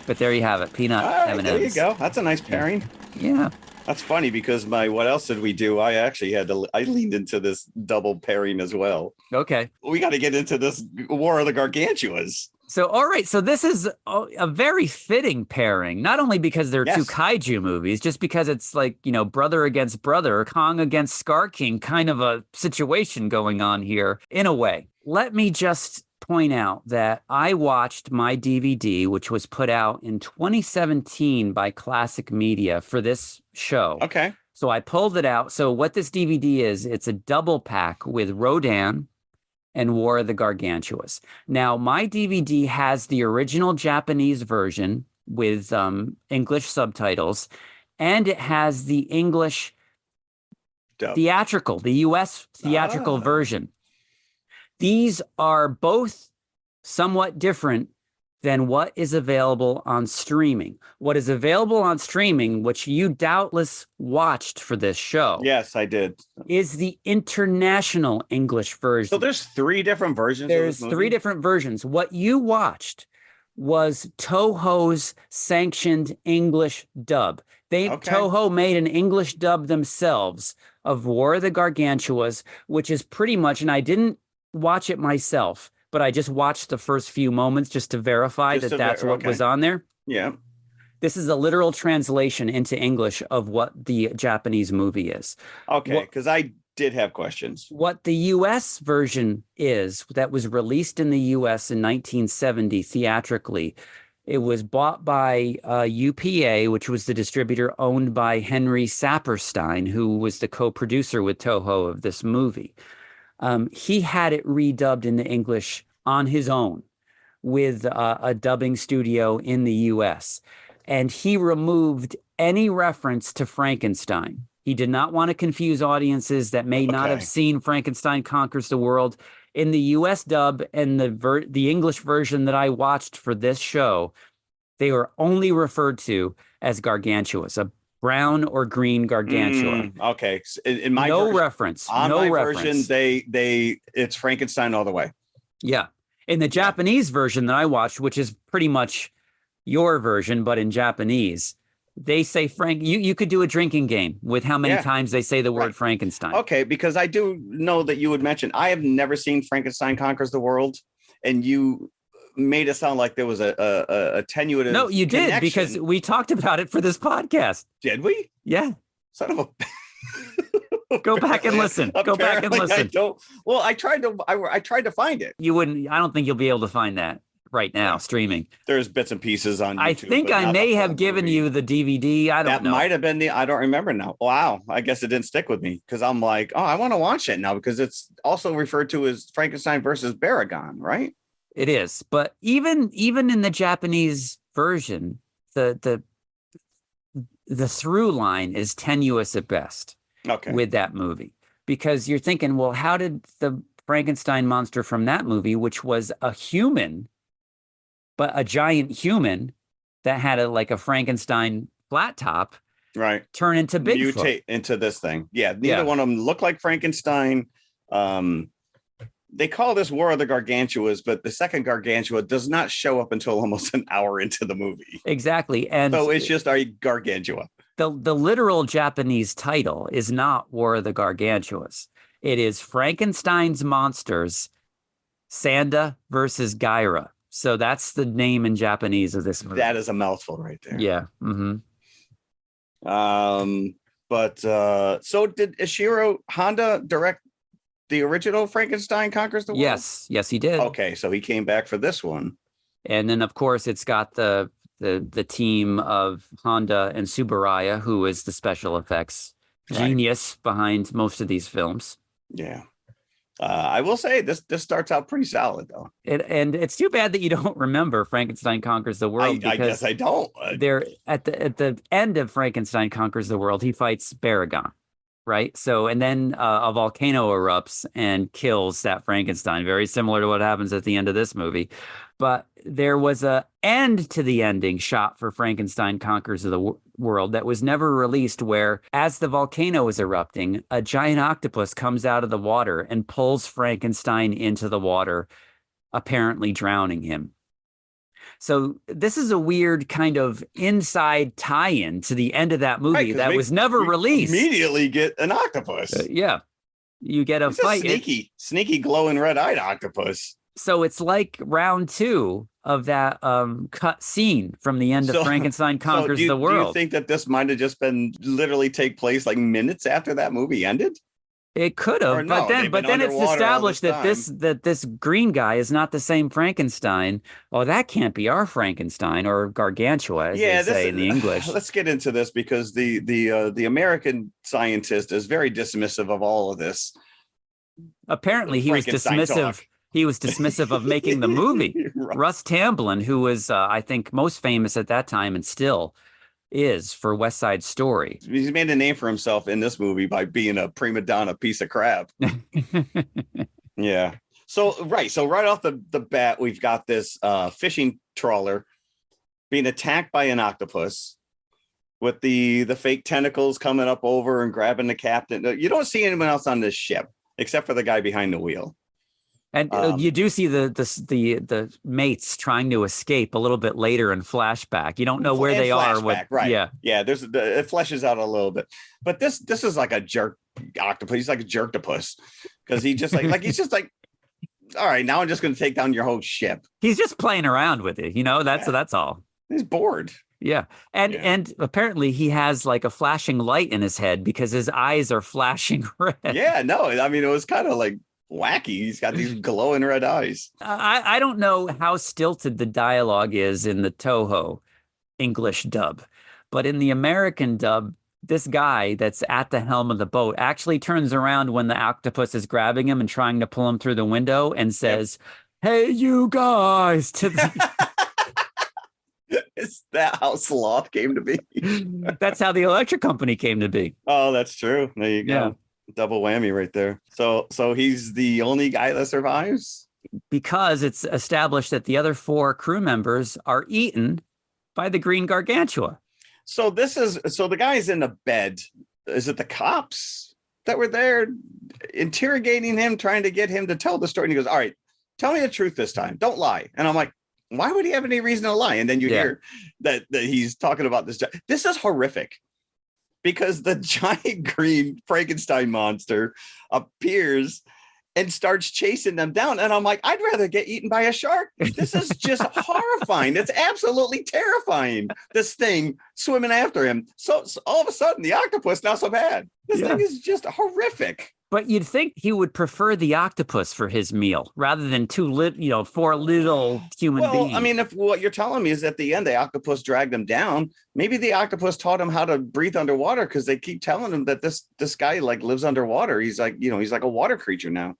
But there you have it, peanut M&Ms. There you go. That's a nice pairing. Yeah. That's funny because what else did we do? I actually I leaned into this double pairing as well. Okay. We got to get into this War of the Gargantuas. So, all right. So this is a very fitting pairing, not only because they're two kaiju movies, just because it's like, brother against brother, Kong against Scar King, kind of a situation going on here in a way. Let me just point out that I watched my DVD, which was put out in 2017 by Classic Media for this show. Okay. So I pulled it out. So what this DVD is, it's a double pack with Rodan and War of the Gargantuas. Now, my DVD has the original Japanese version with English subtitles, and it has the English theatrical, the U.S. theatrical version. These are both somewhat different than what is available on streaming. What is available on streaming, which you doubtless watched for this show. Yes, I did. Is the international English version. So there's 3 different versions. There's 3 different versions. What you watched was Toho's sanctioned English dub. Toho made an English dub themselves of War of the Gargantuas, which is pretty much, and I didn't watch it myself, but I just watched the first few moments just to verify that's what was on there. Yeah. This is a literal translation into English of what the Japanese movie is. Okay, because I did have questions. What the U.S. version is, that was released in the U.S. in 1970 theatrically, it was bought by UPA, which was the distributor owned by Henry Saperstein, who was the co-producer with Toho of this movie. He had it redubbed into English on his own with a dubbing studio in the U.S. And he removed any reference to Frankenstein. He did not want to confuse audiences that may not have seen Frankenstein Conquers the World. In the U.S. dub and the English version that I watched for this show, they were only referred to as Gargantuas, a brown or green gargantua. Okay. In my reference. On my version, it's Frankenstein all the way. Yeah. In the Japanese version that I watched, which is pretty much your version, but in Japanese, they say you could do a drinking game with how many times they say the word Frankenstein. Okay, because I do know that you would mention, I have never seen Frankenstein Conquers the World, and you made it sound like there was a tenuous No, you did, connection. because we talked about it for this podcast. Did we? Yeah. Son of a Go back and listen. Go back and listen. I tried to find it. You wouldn't. I don't think you'll be able to find that right now streaming. There's bits and pieces on YouTube. I think I may have given you the DVD. I don't know. That might have been I don't remember now. Wow. I guess it didn't stick with me because I'm like, I want to watch it now because it's also referred to as Frankenstein versus Baragon, right? It is. But even in the Japanese version, the through line is tenuous at best. Okay. With that movie, because you're thinking, well, how did the Frankenstein monster from that movie, which was a human, but a giant human that had a Frankenstein flat top, right, turn into Bigfoot? Mutate into this thing. Yeah, neither one of them look like Frankenstein. They call this War of the Gargantuas, but the second Gargantua does not show up until almost an hour into the movie. Exactly, and so it's just a Gargantua. The literal Japanese title is not War of the Gargantuas. It is Frankenstein's Monsters, Sanda versus Gyra. So that's the name in Japanese of this movie. That is a mouthful right there. Yeah. Mm-hmm. But so did Ishiro Honda direct the original Frankenstein Conquers the World? Yes, he did. Okay, so he came back for this one. And then, of course, it's got the team of Honda and Tsuburaya, who is the special effects genius behind most of these films. Yeah. I will say this starts out pretty solid though. And it's too bad that you don't remember Frankenstein Conquers the World, I because guess I don't. there at the end of Frankenstein Conquers the World, he fights Baragon, right? So, and then a volcano erupts and kills that Frankenstein, very similar to what happens at the end of this movie. But there was a end to the ending shot for Frankenstein Conquers the World that was never released, where as the volcano is erupting, a giant octopus comes out of the water and pulls Frankenstein into the water, apparently drowning him. So this is a weird kind of inside tie-in to the end of that movie that was never released. Immediately get an octopus. Yeah. You get a fight. Sneaky glowing red-eyed octopus. So it's like round 2 of that cut scene from the end of Frankenstein Conquers the World. Do you think that this might have just been literally take place like minutes after that movie ended? It could have, but then it's established that this green guy is not the same Frankenstein. Oh, that can't be our Frankenstein, or Gargantua, as they say in the English. Let's get into this, because the American scientist is very dismissive of all of this. Apparently, he was dismissive. He was dismissive of making the movie. Right. Russ Tamblyn, who was, I think, most famous at that time and still is for West Side Story. He's made a name for himself in this movie by being a prima donna piece of crap. Yeah. So right off the bat, we've got this fishing trawler being attacked by an octopus with the fake tentacles coming up over and grabbing the captain. You don't see anyone else on this ship except for the guy behind the wheel. And you do see the mates trying to escape a little bit later in flashback. You don't know where they are. Right. Yeah. It fleshes out a little bit. But this is like a jerk octopus. He's like a jerktopus, because he just he's just like, all right, now I'm just going to take down your whole ship. He's just playing around with it. That's all. He's bored. Yeah. And apparently he has like a flashing light in his head because his eyes are flashing red. Yeah, no, I mean, it was kind of like wacky. He's got these glowing red eyes. I don't know how stilted the dialogue is in the Toho English dub, but in the American dub, this guy that's at the helm of the boat actually turns around when the octopus is grabbing him and trying to pull him through the window and says, "Hey, you guys!" to the Is that how Sloth came to be? That's how the electric company came to be. Oh, that's true. There you go. Yeah. Double whammy right there. So he's the only guy that survives? Because it's established that the other 4 crew members are eaten by the green gargantua. So the guy's in the bed. Is it the cops that were there interrogating him, trying to get him to tell the story? And he goes, all right, tell me the truth this time. Don't lie. And I'm like, why would he have any reason to lie? And then you hear that he's talking about this. This is horrific, because the giant green Frankenstein monster appears and starts chasing them down. And I'm like, I'd rather get eaten by a shark. This is just horrifying. It's absolutely terrifying. This thing swimming after him. So all of a sudden, the octopus, not so bad. This thing is just horrific. But you'd think he would prefer the octopus for his meal rather than 4 little human beings. I mean, if what you're telling me is at the end, the octopus dragged him down, maybe the octopus taught him how to breathe underwater, because they keep telling him that this guy like lives underwater. He's like, he's like a water creature now.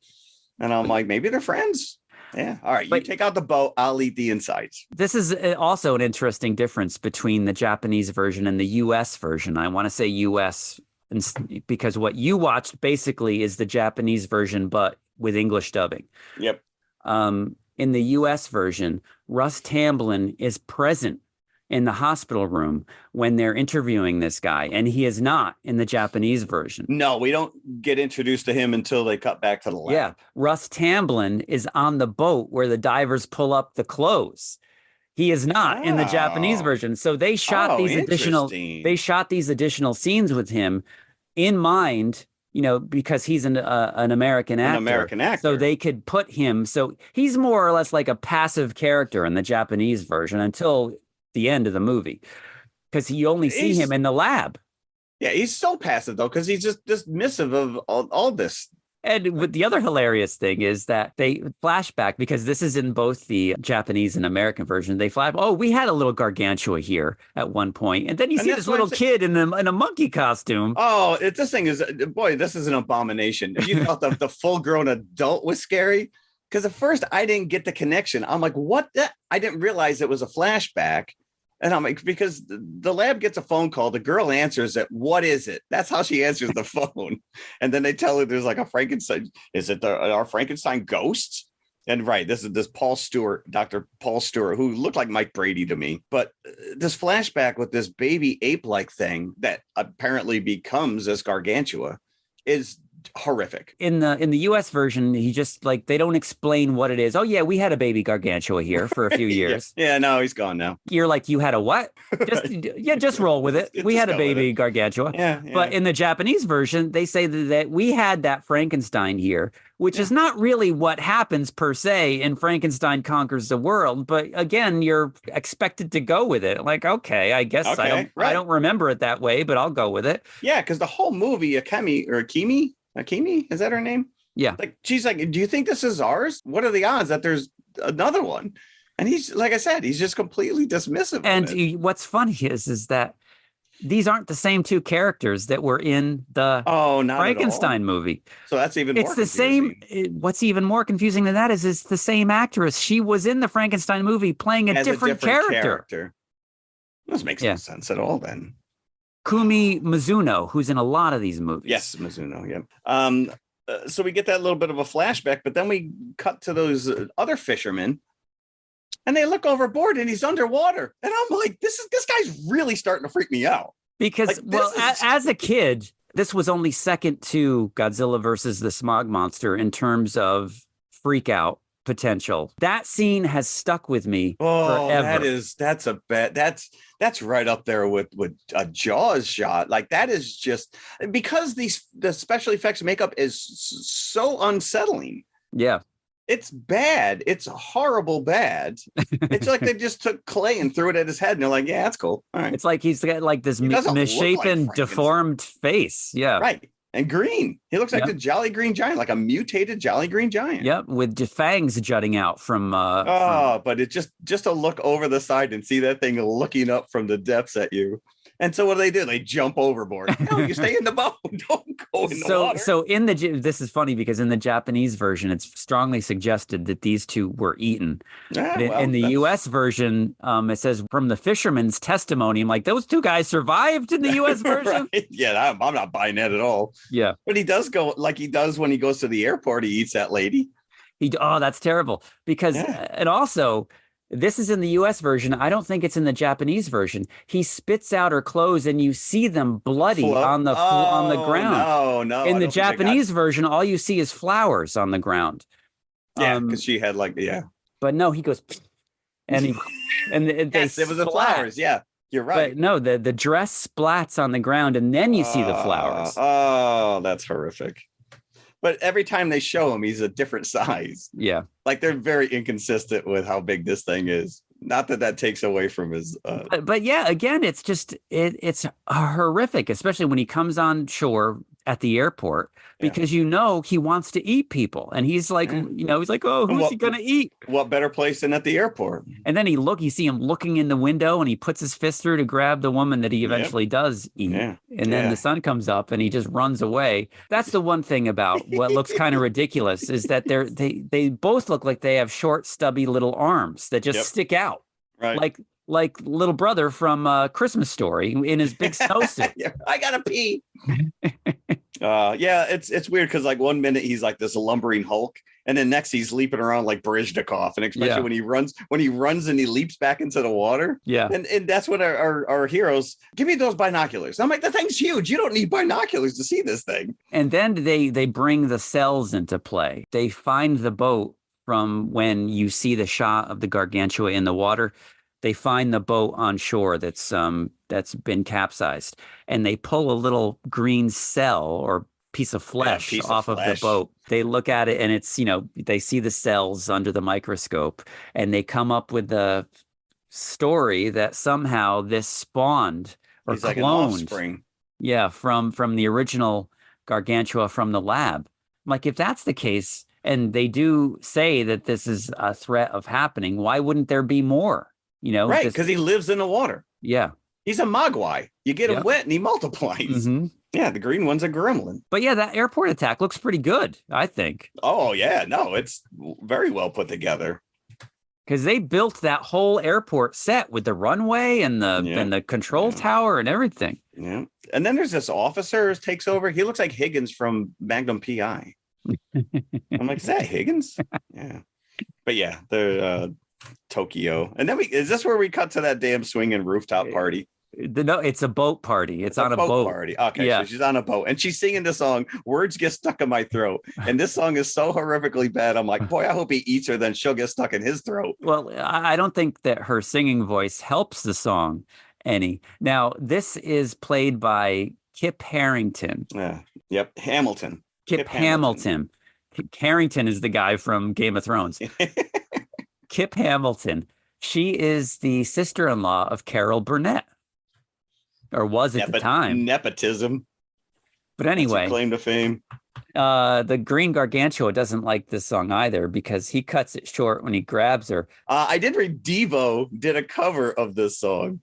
And I'm like, maybe they're friends. Yeah. All right. You take out the boat. I'll eat the insides. This is also an interesting difference between the Japanese version and the US version. I want to say US, because what you watched basically is the Japanese version, but with English dubbing. Yep. In the US version, Russ Tamblyn is present in the hospital room when they're interviewing this guy, and he is not in the Japanese version. No, we don't get introduced to him until they cut back to the lab. Yeah. Russ Tamblyn is on the boat where the divers pull up the clothes. He is not in the Japanese version. So they shot these additional scenes with him in mind, because he's an American actor. So they could put him. So he's more or less like a passive character in the Japanese version until the end of the movie, because you only see him in the lab. Yeah, he's so passive though, because he's just dismissive of all this. And the other hilarious thing is that they flashback, because this is in both the Japanese and American version. They flash, oh, we had a little Gargantua here at one point. And then you see this little kid in a monkey costume. Oh, this thing is, boy, this is an abomination. If you thought the full-grown adult was scary, because at first I didn't get the connection. I'm like, what? I didn't realize it was a flashback. And I'm like, because the lab gets a phone call, the girl answers it. What is it? That's how she answers the phone. And then they tell her there's like a Frankenstein. Is it our Frankenstein ghosts? And right, this is Dr. Paul Stewart, who looked like Mike Brady to me. But this flashback with this baby ape-like thing that apparently becomes this Gargantua is horrific. In the US version, he just like, they don't explain what it is. Oh yeah, we had a baby Gargantua here for a few years. Yeah, no, he's gone now. You're like, you had a what? Just roll with it. We had a baby Gargantua. Yeah. But in the Japanese version, they say that we had that Frankenstein here, which is not really what happens per se in Frankenstein Conquers the World. But again, you're expected to go with it. Like, okay, I guess I don't remember it that way, but I'll go with it. Yeah, because the whole movie, Akimi, is that her name? Yeah. Like, she's like, do you think this is ours? What are the odds that there's another one? And he's, like I said, he's just completely dismissive. And what's funny is that these aren't the same two characters that were in the Frankenstein movie. So that's even more confusing. What's even more confusing than that is it's the same actress. She was in the Frankenstein movie playing a different character. This makes no sense at all then. Kumi Mizuno, who's in a lot of these movies. Yes, Mizuno, yeah. So we get that little bit of a flashback, but then we cut to those other fishermen, and they look overboard, and he's underwater. And I'm like, this guy's really starting to freak me out. Because, as a kid, this was only second to Godzilla versus the Smog Monster in terms of freak out potential. That scene has stuck with me forever. That's right up there with a Jaws shot. Like, that is just because the special effects makeup is so unsettling. Yeah. It's bad. It's horrible bad. It's like they just took clay and threw it at his head, and they're like, yeah, that's cool. All right. It's like he's got like this misshapen, deformed face. Yeah. Right. And green. He looks like the Jolly Green Giant, like a mutated Jolly Green Giant. Yep, with fangs jutting out from. But it just to look over the side and see that thing looking up from the depths at you. And so what do? They jump overboard. No, you stay in the boat. Don't go in the water. So this is funny because in the Japanese version, it's strongly suggested that these two were eaten. In the U.S. version, it says from the fisherman's testimony. I'm like, those two guys survived in the U.S. version. Right? Yeah, I'm not buying that at all. Yeah, but he does go like he does when he goes to the airport. He eats that lady. That's terrible because and also. This is in the U.S. version. I don't think it's in the Japanese version. He spits out her clothes, and you see them bloody on the ground. No. In the Japanese version, all you see is flowers on the ground. Yeah, because she had But no, he goes, and it was the flowers. Yeah, you're right. But no, the dress splats on the ground, and then you see the flowers. Oh, that's horrific. But every time they show him, he's a different size. Yeah. Like they're very inconsistent with how big this thing is. Not that takes away from his. But yeah, again, it's just it's horrific, especially when he comes on shore at the airport because he wants to eat people, and he's like, he's like, oh, who's he gonna eat? What better place than at the airport? And then you see him looking in the window, and he puts his fist through to grab the woman that he eventually does eat, and then the sun comes up, and he just runs away. That's the one thing about what looks kind of ridiculous is that they both look like they have short, stubby little arms that just stick out, right? Like little brother from Christmas Story in his big snowsuit. I gotta pee. It's weird because like 1 minute he's like this lumbering Hulk, and then next he's leaping around like Baryshnikov, and especially when he runs and he leaps back into the water. Yeah, and that's what our heroes give me those binoculars. I'm like, the thing's huge. You don't need binoculars to see this thing. And then they bring the cells into play. They find the boat from when you see the shot of the Gargantua in the water. They find the boat on shore that's been capsized, and they pull a little green cell or piece of flesh off of the boat. They look at it, and it's they see the cells under the microscope, and they come up with the story that somehow this spawned or cloned, like an offspring. from the original Gargantua from the lab. like, if that's the case, and they do say that this is a threat of happening, why wouldn't there be more? You know, Right, because he lives in the water. Yeah. He's a mogwai. You get him wet and he multiplies. Mm-hmm. Yeah, the green one's a gremlin. But yeah, that airport attack looks pretty good, I think. Oh, yeah. No, it's very well put together. Because they built that whole airport set with the runway and the control tower and everything. Yeah. And then there's this officer who takes over. He looks like Higgins from Magnum PI. I'm like, is that Higgins? Yeah. But yeah, the Tokyo. And then is this where we cut to that damn swinging rooftop party? No, it's a boat party. It's on a boat party. Okay, so she's on a boat and she's singing the song. Words get stuck in my throat, and this song is so horrifically bad. I'm like, boy, I hope he eats her, then she'll get stuck in his throat. Well, I don't think that her singing voice helps the song any. Now, this is played by Kip Harrington. Yep, Hamilton. Kip Hamilton. Harrington is the guy from Game of Thrones. Kip Hamilton. She is the sister-in-law of Carol Burnett. Or was at the time. Nepotism. But anyway. Claim to fame. The Green Gargantua doesn't like this song either because he cuts it short when he grabs her. I did read Devo did a cover of this song.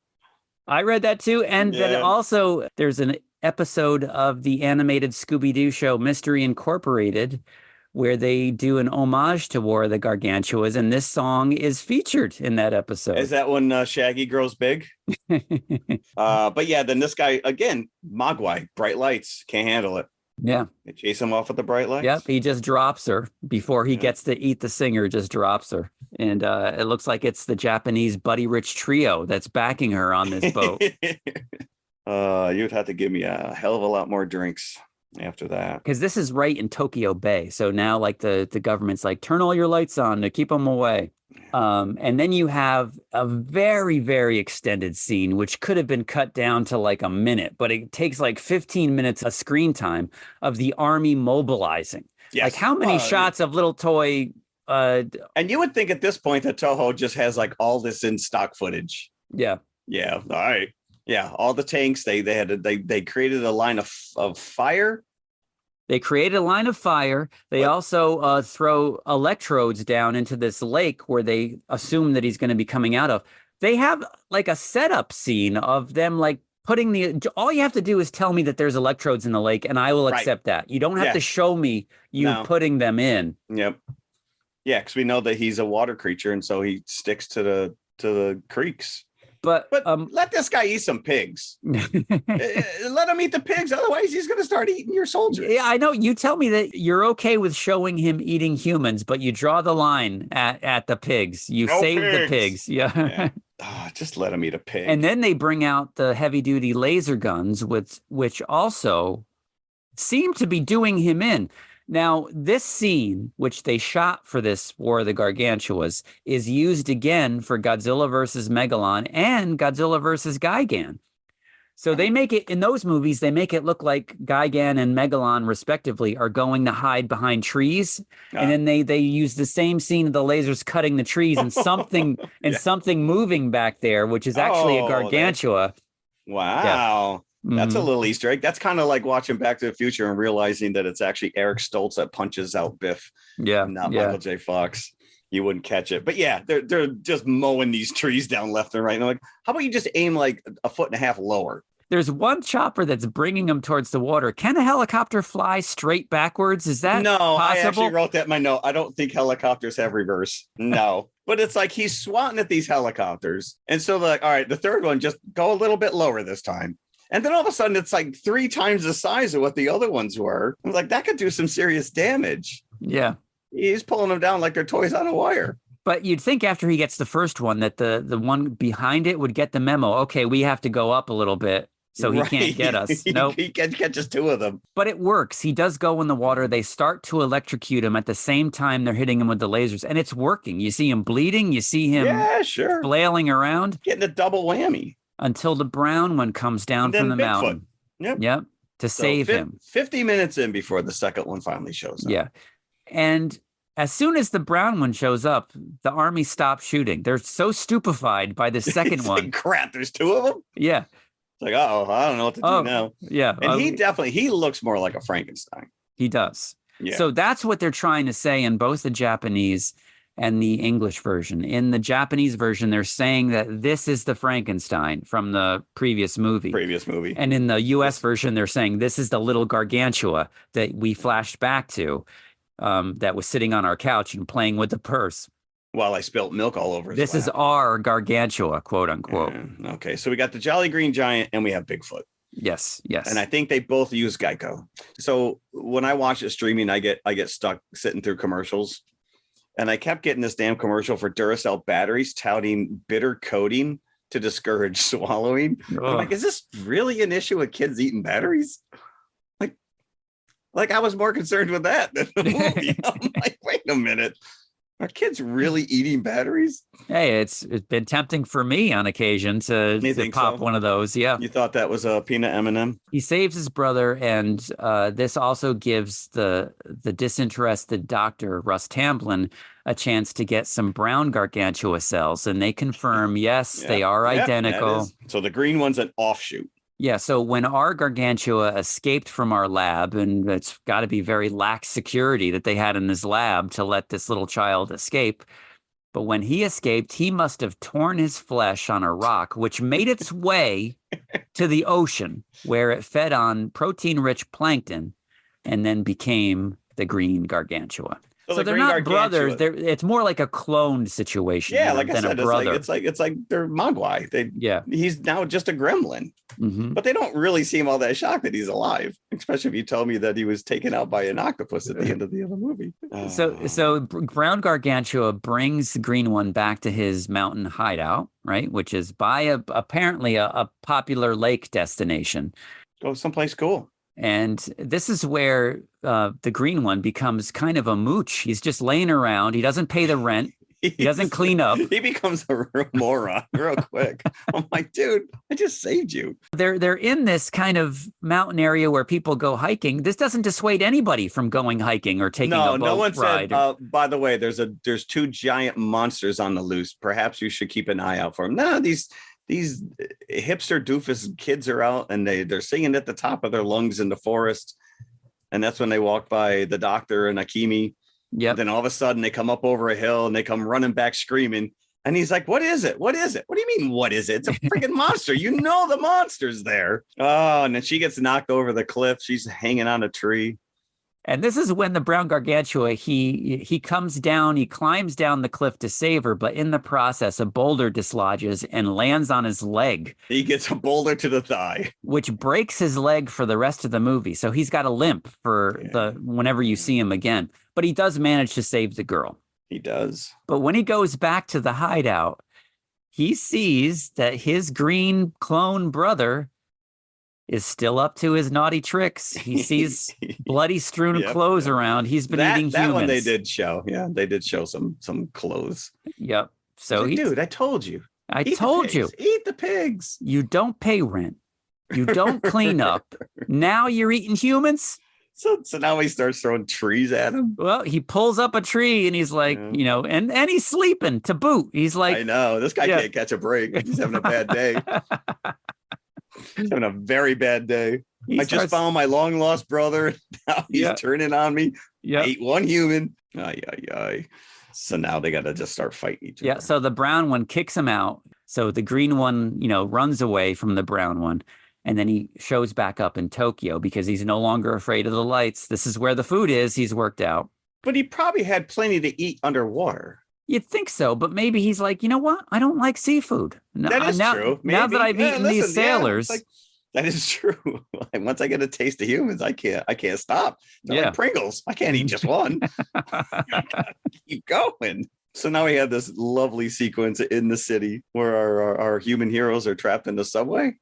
I read that too. And then also there's an episode of the animated Scooby-Doo show Mystery Incorporated where they do an homage to War of the Gargantuas, and this song is featured in that episode. Is that when Shaggy grows big? But yeah, then this guy, again, Mogwai, bright lights, can't handle it. Yeah. They chase him off with the bright lights. Yep, he just drops her before he gets to eat the singer, just drops her. And it looks like it's the Japanese Buddy Rich trio that's backing her on this boat. You'd have to give me a hell of a lot more drinks after that, because this is right in Tokyo Bay, so now like the government's like, turn all your lights on to keep them away. And then you have a very, very extended scene which could have been cut down to like a minute, but it takes like 15 minutes of screen time of the army mobilizing. Like how many shots of little toy and you would think at this point that Toho just has like all this in stock footage. Yeah all right. Yeah, all the tanks. They created a line of fire. They created a line of fire. They also throw electrodes down into this lake where they assume that he's going to be coming out of. They have like a setup scene of them like putting all you have to do is tell me that there's electrodes in the lake and I will accept that. You don't have to show me putting them in. Yep. Yeah, because we know that he's a water creature and so he sticks to the creeks. But let this guy eat some pigs. Let him eat the pigs. Otherwise, he's going to start eating your soldiers. Yeah, I know. You tell me that you're okay with showing him eating humans, but you draw the line at the pigs. You save the pigs. Yeah. Just let him eat a pig. And then they bring out the heavy-duty laser guns, which also seem to be doing him in. Now, this scene, which they shot for this War of the Gargantuas, is used again for Godzilla versus Megalon and Godzilla versus Gigan. So they make it, in those movies, they make it look like Gigan and Megalon, respectively, are going to hide behind trees. And then they use the same scene of the lasers cutting the trees and something something moving back there, which is actually a Gargantua. Wow. Yeah. That's a little Easter egg. That's kind of like watching Back to the Future and realizing that it's actually Eric Stoltz that punches out Biff. Yeah. Not Michael J. Fox. You wouldn't catch it. But yeah, they're just mowing these trees down left and right. And I'm like, how about you just aim like a foot and a half lower? There's one chopper that's bringing them towards the water. Can a helicopter fly straight backwards? Is that possible? I actually wrote that in my note. I don't think helicopters have reverse. No. But it's like he's swatting at these helicopters. And so they're like, all right, the third one, just go a little bit lower this time. And then all of a sudden, it's like 3 times the size of what the other ones were. I'm like, that could do some serious damage. Yeah. He's pulling them down like they're toys on a wire. But you'd think after he gets the first one that the one behind it would get the memo. Okay, we have to go up a little bit so he can't get us. Nope. He catches 2 of them. But it works. He does go in the water. They start to electrocute him at the same time they're hitting him with the lasers. And it's working. You see him bleeding. You see him flailing around. Getting a double whammy. Until the brown one comes down from the mountain. Yep. To save him. 50 minutes in before the second one finally shows up. Yeah. And as soon as the brown one shows up, the army stops shooting. They're so stupefied by the second one. Like, crap, there's 2 of them? Yeah. It's like, I don't know what to do now. Yeah. And he looks more like a Frankenstein. He does. Yeah. So that's what they're trying to say in both the Japanese and the English version. In the Japanese version, they're saying that this is the Frankenstein from the previous movie. And in the US version, they're saying this is the little Gargantua that we flashed back to, that was sitting on our couch and playing with the purse. While I spilt milk all over his This lap. is our Gargantua, quote unquote. Okay, so we got the Jolly Green Giant and we have Bigfoot. Yes. And I think they both use Geico. So when I watch it streaming, I get stuck sitting through commercials. And I kept getting this damn commercial for Duracell batteries touting bitter coating to discourage swallowing. I'm like, is this really an issue with kids eating batteries? Like I was more concerned with that than the movie. I'm like, wait a minute. Are kids really eating batteries? Hey, it's been tempting for me on occasion to pop one of those. Yeah. You thought that was a peanut M&M? He saves his brother, and this also gives the disinterested doctor, Russ Tamblyn, a chance to get some brown Gargantua cells, and they confirm, yes, they are identical. So the green one's an offshoot. Yeah, so when our Gargantua escaped from our lab, and it's got to be very lax security that they had in this lab to let this little child escape, but when he escaped, he must have torn his flesh on a rock, which made its way to the ocean, where it fed on protein-rich plankton and then became the green Gargantua. So they're not brothers. It's more like a cloned situation. Yeah, like I said, a brother. It's like they're Mogwai. He's now just a gremlin. Mm-hmm. But they don't really seem all that shocked that he's alive, especially if you tell me that he was taken out by an octopus at the end of the other movie. So brown Gargantua brings the green one back to his mountain hideout, right? Which is by apparently a popular lake destination. Go someplace cool. And this is where the green one becomes kind of a mooch. He's just laying around. He doesn't pay the rent. He doesn't clean up. He becomes a real moron real quick. I'm like, dude, I just saved you. They're in this kind of mountain area where people go hiking. This doesn't dissuade anybody from going hiking or taking a boat no one ride. Said, by the way, there's two giant monsters on the loose. Perhaps you should keep an eye out for them. No, these hipster doofus kids are out and they're singing at the top of their lungs in the forest. And that's when they walk by the doctor and Akimi. Yeah. Then all of a sudden they come up over a hill and they come running back screaming. And he's like, what is it? What is it? What do you mean, what is it? It's a freaking monster. You know the monster's there. Oh, and then she gets knocked over the cliff. She's hanging on a tree. And this is when the brown Gargantua, he comes down, he climbs down the cliff to save her, but in the process, a boulder dislodges and lands on his leg. He gets a boulder to the thigh. Which breaks his leg for the rest of the movie. So he's got a limp for whenever you see him again. But he does manage to save the girl. He does. But when he goes back to the hideout, he sees that his green clone brother is still up to his naughty tricks. He sees bloody strewn clothes around. He's been eating humans. That one they did show. Yeah, they did show some clothes. Yep. So dude, I told you. I told you. Eat the pigs. You don't pay rent. You don't clean up. Now you're eating humans. So now he starts throwing trees at him. Well, he pulls up a tree and he's like, and he's sleeping to boot. He's like, I know this guy can't catch a break. He's having a bad day. He's having a very bad day. I just found my long lost brother. Now he's turning on me. I ate one human. Ay. So now they got to just start fighting each other. Yeah. So the brown one kicks him out. So the green one, runs away from the brown one. And then he shows back up in Tokyo because he's no longer afraid of the lights. This is where the food is. He's worked out. But he probably had plenty to eat underwater. You'd think so, but maybe he's like, you know what? I don't like seafood. That is true. Maybe. Now that I've eaten these sailors. That is true. Once I get a taste of humans, I can't stop. They're like Pringles. I can't eat just one. Keep going. So now we have this lovely sequence in the city where our human heroes are trapped in the subway.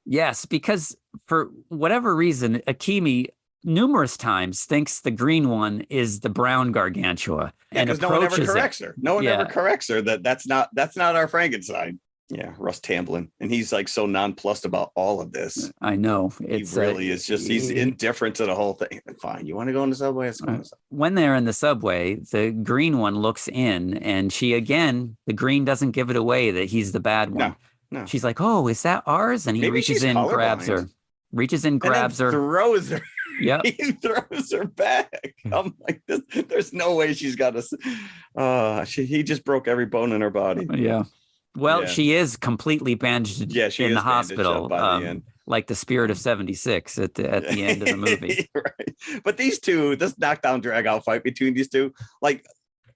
Yes, because for whatever reason, Akimi numerous times thinks the green one is the brown Gargantua. Yeah, because no one ever corrects her. No one ever corrects her that's not our Frankenstein. Yeah, Russ Tamblyn. And he's like so nonplussed about all of this. I know. He really is just, he's indifferent to the whole thing. Fine, you want to go in the subway? Let's go in the subway. When they're in the subway, the green one looks in and the green doesn't give it away that he's the bad one. No. She's like, oh, is that ours? And he reaches in, grabs her. Throws her. Yeah. He throws her back. I'm like, there's no way she's got to. He just broke every bone in her body. Yeah. Well, Yeah. she is completely bandaged Yeah, in the hospital, by the end. like the spirit of 76 at the end of the movie. Right. But these two, this knockdown drag out fight between these two, like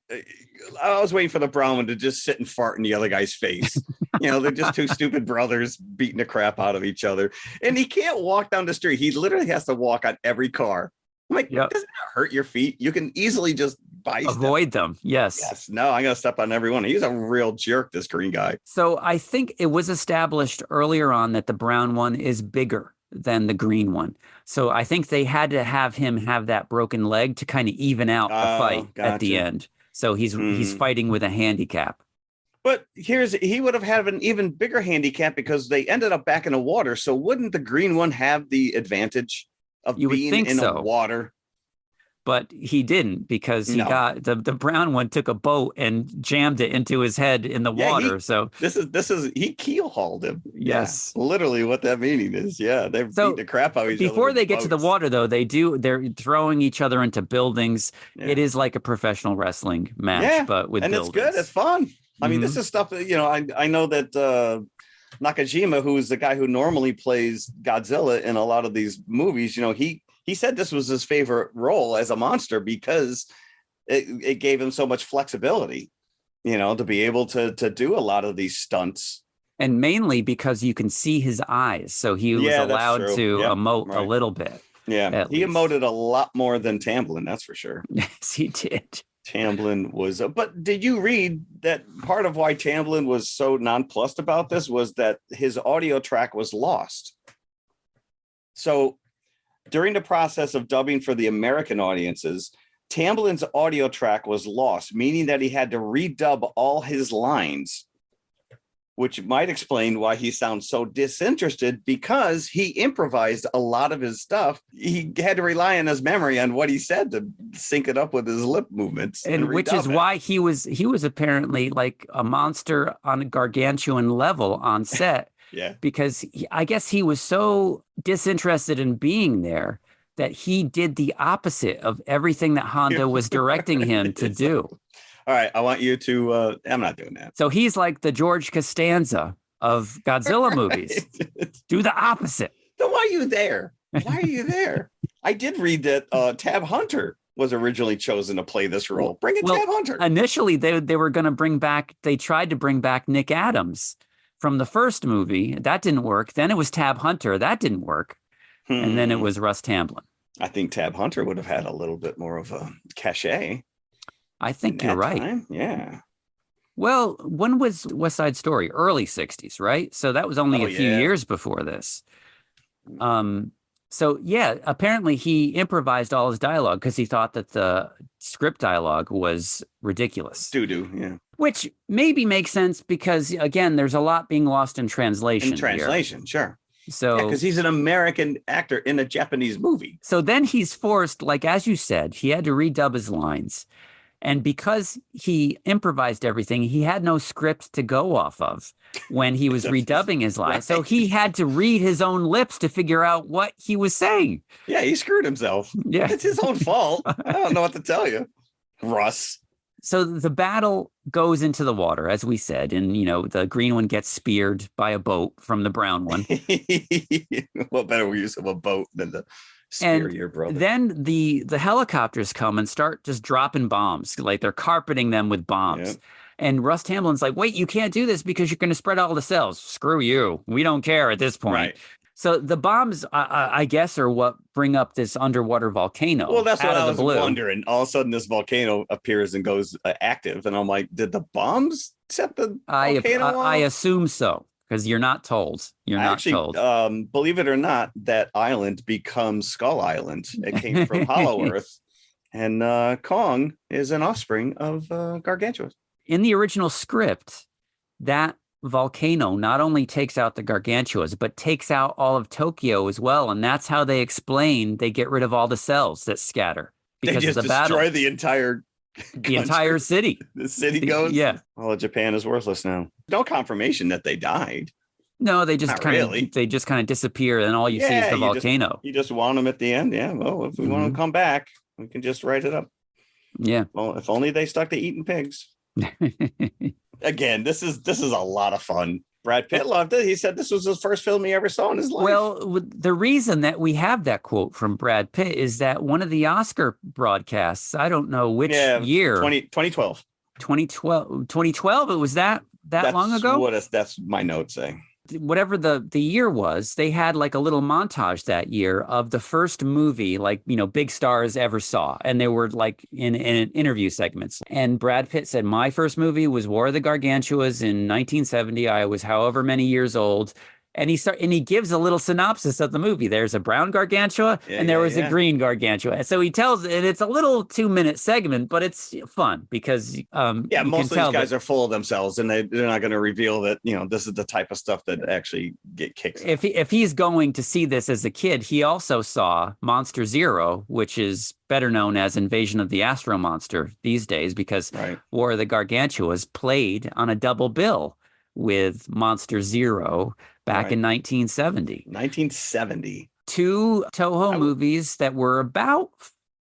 I was waiting for the brown one to just sit and fart in the other guy's face. They're just two stupid brothers beating the crap out of each other. And he can't walk down the street. He literally has to walk on every car. I'm like, doesn't that hurt your feet? You can easily just avoid them. Yes. Yes. No, I'm going to step on everyone. He's a real jerk, this green guy. So I think it was established earlier on that the brown one is bigger than the green one. So I think they had to have him have that broken leg to kind of even out the fight at the end. So he's fighting with a handicap. But he would have had an even bigger handicap because they ended up back in the water. So wouldn't the green one have the advantage of being in the water? But he didn't, because he got the brown one took a boat and jammed it into his head in the water. So this is he keel hauled him. Yes, literally what that meaning is. Yeah, they're beating the crap out of each other. Before they get to the water, though, they're throwing each other into buildings. Yeah. It is like a professional wrestling match, but with buildings. It's good. It's fun. I mean, this is stuff that I know that Nakajima, who's the guy who normally plays Godzilla in a lot of these movies, he said this was his favorite role as a monster because it gave him so much flexibility, to be able to do a lot of these stunts. And mainly because you can see his eyes. So he was allowed to emote a little bit. Yeah, he emoted a lot more than Tamblyn, that's for sure. Yes, he did. Tamblyn was, but did you read that part of why Tamblyn was so nonplussed about this was that his audio track was lost? So during the process of dubbing for the American audiences, Tamblyn's audio track was lost, meaning that he had to redub all his lines, which might explain why he sounds so disinterested, because he improvised a lot of his stuff. He had to rely on his memory on what he said to sync it up with his lip movements. And which is why he was apparently like a monster on a gargantuan level on set. Yeah. Because I guess he was so disinterested in being there that he did the opposite of everything that Honda was directing him to do. All right, I want you to, I'm not doing that. So he's like the George Costanza of Godzilla movies. Do the opposite. Then why are you there? Why are you there? I did read that Tab Hunter was originally chosen to play this role. Bring in Tab Hunter. Initially, they were going to they tried to bring back Nick Adams from the first movie. That didn't work. Then it was Tab Hunter. That didn't work. And then it was Russ Tamblyn. I think Tab Hunter would have had a little bit more of a cachet. I think you're right. Time. Yeah. Well, when was West Side Story? Early 60s, right? So that was only a few years before this. So yeah, apparently he improvised all his dialogue because he thought that the script dialogue was ridiculous. Doo-doo, yeah. Which maybe makes sense because, again, there's a lot being lost in translation. Sure. So because he's an American actor in a Japanese movie. So then he's forced, like as you said, he had to redub his lines. And because he improvised everything, he had no script to go off of when he was redubbing his lines. Right. So he had to read his own lips to figure out what he was saying. Yeah, he screwed himself. Yeah. It's his own fault. I don't know what to tell you, Russ. So the battle goes into the water, as we said, and, the green one gets speared by a boat from the brown one. What better use of a boat than the spear your brother? Then the helicopters come and start just dropping bombs, like they're carpeting them with bombs. Yep. And Russ Tamblyn's like, wait, you can't do this because you're going to spread all the cells. Screw you. We don't care at this point. Right. So the bombs, I guess, are what bring up this underwater volcano. Well, that's what I was wondering. All of a sudden, this volcano appears and goes active. And I'm like, did the bombs set the volcano off? I assume so, because you're not told. You're not told. Believe it or not, that island becomes Skull Island. It came from Hollow Earth. And Kong is an offspring of Gargantuas. In the original script, that volcano not only takes out the Gargantuas, but takes out all of Tokyo as well. And that's how they get rid of all the cells that scatter because they just of the battle. Destroy the entire city. The city goes. Yeah. All of Japan is worthless now. No confirmation that they died. No, they just Not kind of really. they just kind of disappear, and all you see is the volcano. You just want them at the end. Yeah. Well, if we want to come back, we can just write it up. Yeah. Well, if only they stuck to eating pigs. Again, this is a lot of fun. Brad Pitt loved it. He said this was his first film he ever saw in his life. Well, the reason that we have that quote from Brad Pitt is that one of the Oscar broadcasts, I don't know which year. 2012. 2012, it was that's long ago? That's my note saying. Whatever the year was, they had like a little montage that year of the first movie, like, big stars ever saw. And they were like in interview segments. And Brad Pitt said, my first movie was War of the Gargantuas in 1970. I was however many years old. And he gives a little synopsis of the movie. There's a brown gargantua and there was a green gargantua. So he tells, and it's a little 2-minute segment, but it's fun because most of these guys are full of themselves, and they're not going to reveal that this is the type of stuff that actually get kicks. If he's going to see this as a kid, he also saw Monster Zero, which is better known as Invasion of the Astro Monster these days, because War of the Gargantuas played on a double bill with Monster Zero back in 1970. 1970. Two Toho movies that were about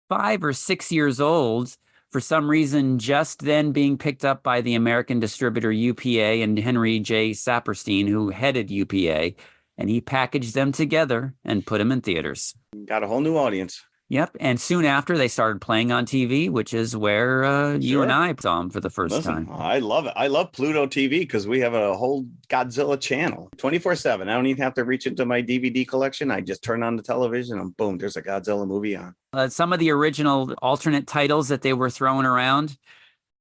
5 or 6 years old, for some reason just then being picked up by the American distributor UPA and Henry J. Saperstein, who headed UPA, and he packaged them together and put them in theaters. Got a whole new audience. Yep. And soon after, they started playing on TV, which is where you and I saw them for the first time. I love it. I love Pluto TV because we have a whole Godzilla channel 24/7. I don't even have to reach into my DVD collection. I just turn on the television and boom, there's a Godzilla movie on. Some of the original alternate titles that they were throwing around,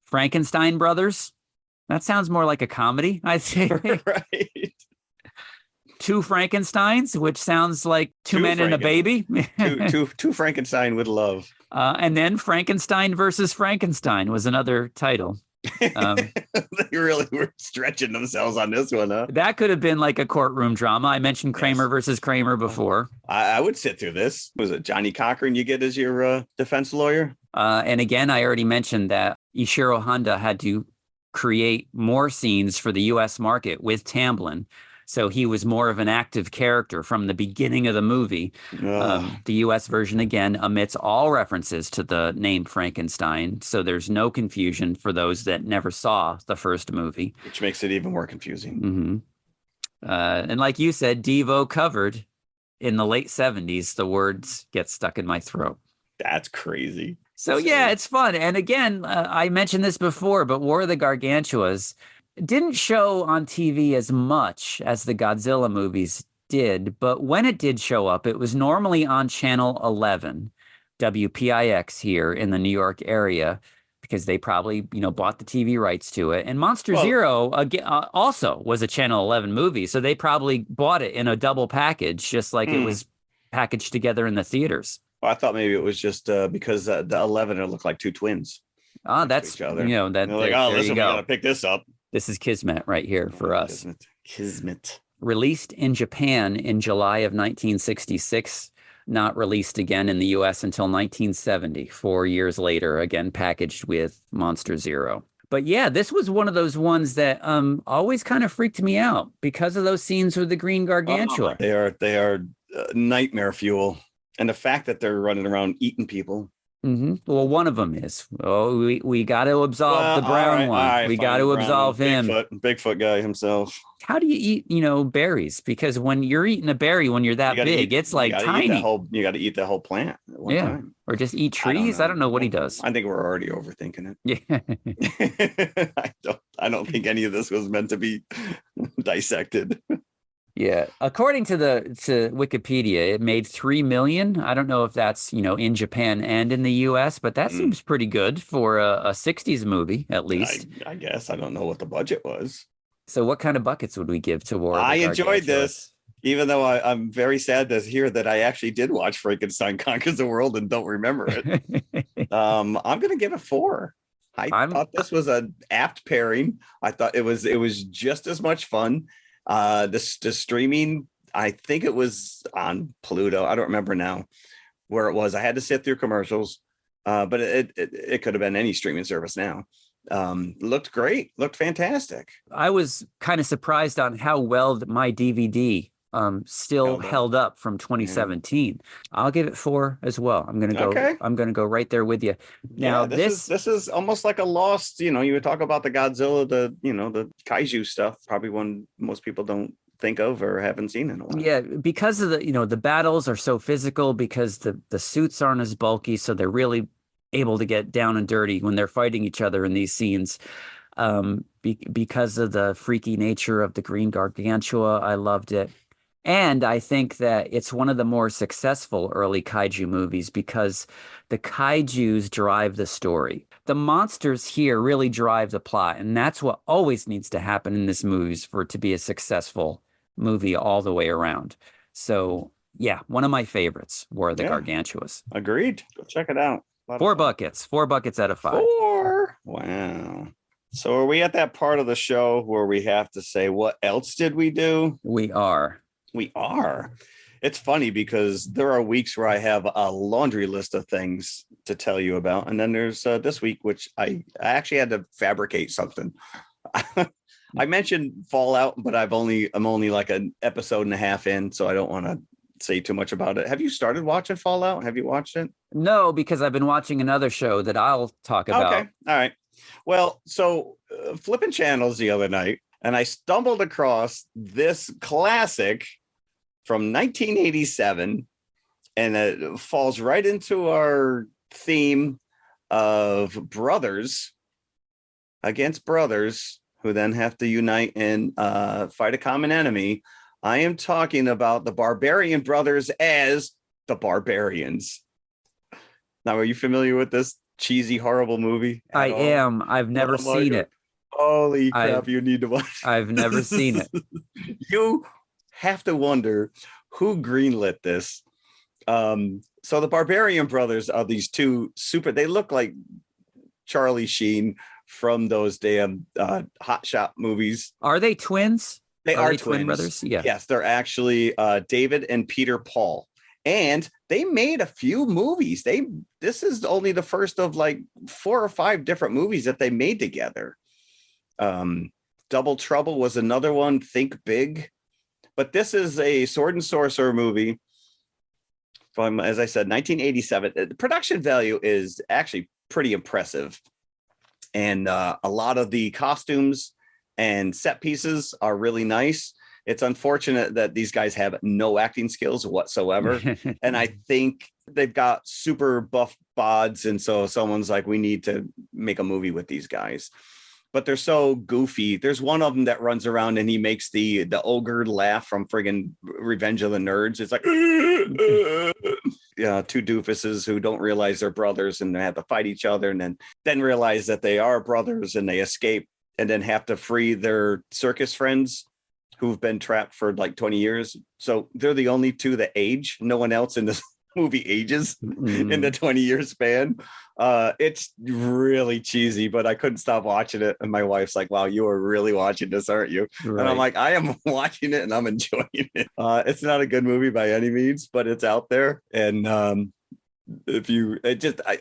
Frankenstein Brothers. That sounds more like a comedy, I'd say. Right. Two Frankensteins, which sounds like two men and a baby. two Frankenstein with love. And then Frankenstein versus Frankenstein was another title. They really were stretching themselves on this one, huh? That could have been like a courtroom drama. I mentioned Kramer versus Kramer before. I would sit through this. Was it Johnny Cochran you get as your defense lawyer? And again, I already mentioned that Ishiro Honda had to create more scenes for the U.S. market with Tamblyn. So he was more of an active character from the beginning of the movie. The U.S. version, again, omits all references to the name Frankenstein. So there's no confusion for those that never saw the first movie. Which makes it even more confusing. Mm-hmm. And like you said, Devo covered in the late 70s, the words "get stuck in my throat." That's crazy. So yeah, it's fun. And again, I mentioned this before, but War of the Gargantuas didn't show on TV as much as the Godzilla movies did, but when it did show up, it was normally on Channel 11, WPIX here in the New York area, because they probably, bought the TV rights to it. And Monster Zero also was a Channel 11 movie, so they probably bought it in a double package, just like it was packaged together in the theaters. Well, I thought maybe it was just because the 11 looked like two twins. That's, that they're like, listen, we got to pick this up. This is Kismet right here for us. Kismet. Released in Japan in July of 1966, not released again in the U.S. until 1970, 4 years later, again packaged with Monster Zero. But yeah, this was one of those ones that always kind of freaked me out because of those scenes with the green gargantua. They are nightmare fuel. And the fact that they're running around eating people. Mm-hmm. Well, one of them is. Oh, we got to absolve the brown one. Right, we got to absolve him. Bigfoot guy himself. How do you eat, berries? Because when you're eating a berry, when you're that big, it's like tiny. You got to eat the whole plant at one time. Or just eat trees. I don't know what he does. I think we're already overthinking it. Yeah. I don't think any of this was meant to be dissected. Yeah, according to Wikipedia, it made 3 million. I don't know if that's in Japan and in the U.S., but that seems pretty good for a 60s movie, at least. I guess I don't know what the budget was. So, what kind of buckets would we give to War? I enjoyed this, even though I'm very sad to hear that I actually did watch Frankenstein Conquers the World and don't remember it. I'm going to give it 4. I thought this was an apt pairing. I thought it was just as much fun. The streaming, I think it was on Pluto. I don't remember now where it was. I had to sit through commercials, but it could have been any streaming service now. Looked great, looked fantastic. I was kind of surprised on how well that my DVD still held up from 2017. I'll give it 4 as well. I'm gonna go right there with you. Now this is almost like a lost, you would talk about the Godzilla, the kaiju stuff, probably one most people don't think of or haven't seen in a while. Yeah, because of the battles are so physical, because the suits aren't as bulky, so they're really able to get down and dirty when they're fighting each other in these scenes. Because of the freaky nature of the green Gargantua, I loved it. And I think that it's one of the more successful early kaiju movies because the kaijus drive the story. The monsters here really drive the plot, and that's what always needs to happen in this movies for it to be a successful movie all the way around. So, yeah, one of my favorites were the Gargantuas. Agreed. Go check it out. 4 buckets out of 5. 4. Wow. So are we at that part of the show where we have to say, what else did we do? We are. It's funny because there are weeks where I have a laundry list of things to tell you about. And then there's this week, which I actually had to fabricate something. I mentioned Fallout, but I'm only like an episode and a half in, so I don't want to say too much about it. Have you started watching Fallout? Have you watched it? No, because I've been watching another show that I'll talk about. Okay. All right. Well, so flipping channels the other night, and I stumbled across this classic from 1987, and it falls right into our theme of brothers against brothers who then have to unite and fight a common enemy. I am talking about the Barbarian Brothers as the Barbarians. Now, are you familiar with this cheesy, horrible movie? I am. I've never seen it. Holy crap, you need to watch. I've never seen it. You have to wonder who greenlit this. So the Barbarian Brothers are these two they look like Charlie Sheen from those damn Hot Shot movies. Are they twins? They are twin brothers. Yeah. Yes, they're actually David and Peter Paul. And they made a few movies. This is only the first of like 4 or 5 different movies that they made together. Double Trouble was another one. Think Big. But this is a sword and sorcerer movie from, as I said, 1987. The production value is actually pretty impressive. And a lot of the costumes and set pieces are really nice. It's unfortunate that these guys have no acting skills whatsoever. And I think they've got super buff bods. And so someone's like, we need to make a movie with these guys. But they're so goofy. There's one of them that runs around and he makes the ogre laugh from friggin' Revenge of the Nerds. It's like, yeah, 2 doofuses who don't realize they're brothers and they have to fight each other and then realize that they are brothers and they escape and then have to free their circus friends who've been trapped for like 20 years. So they're the only 2 that age. No one else in this movie ages in the 20-year span. It's really cheesy, but I couldn't stop watching it. And my wife's like, wow, you are really watching this, aren't you? Right. And I'm like, I am watching it and I'm enjoying it. It's not a good movie by any means, but it's out there. And I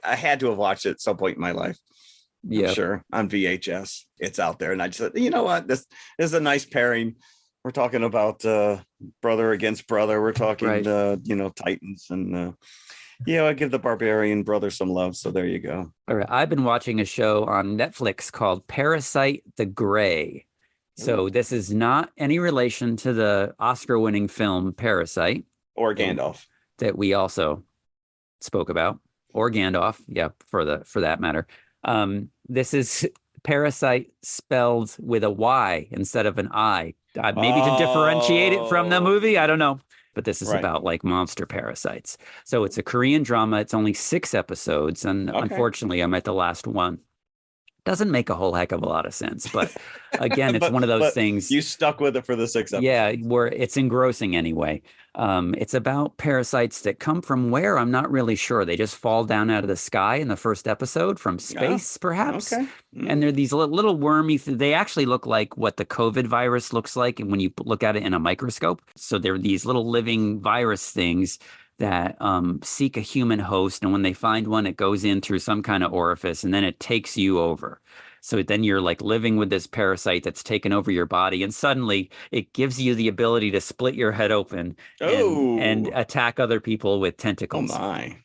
had to have watched it at some point in my life. Yeah, I'm sure, on VHS. It's out there. And I just said, you know what? This is a nice pairing. We're talking about brother against brother. We're talking, Titans. And, I give the Barbarian Brothers some love. So there you go. All right. I've been watching a show on Netflix called Parasite the Grey. So this is not any relation to the Oscar-winning film Parasite. Or Gandalf. That we also spoke about. Or Gandalf. Yeah, for that matter. This is Parasite spelled with a Y instead of an I. Maybe to differentiate it from the movie. I don't know. But this is about like monster parasites. So it's a Korean drama. It's only 6 episodes. And unfortunately, I'm at the last one. Doesn't make a whole heck of a lot of sense. But again, it's one of those things. You stuck with it for the 6 episodes. Yeah, where it's engrossing anyway. It's about parasites that come from where? I'm not really sure. They just fall down out of the sky in the first episode from space, perhaps. Okay. And they're these little wormy, they actually look like what the COVID virus looks like when you look at it in a microscope. So they're these little living virus things that seek a human host. And when they find one, it goes in through some kind of orifice and then it takes you over. So then you're like living with this parasite that's taken over your body, and suddenly it gives you the ability to split your head open and attack other people with Oh tentacles. my.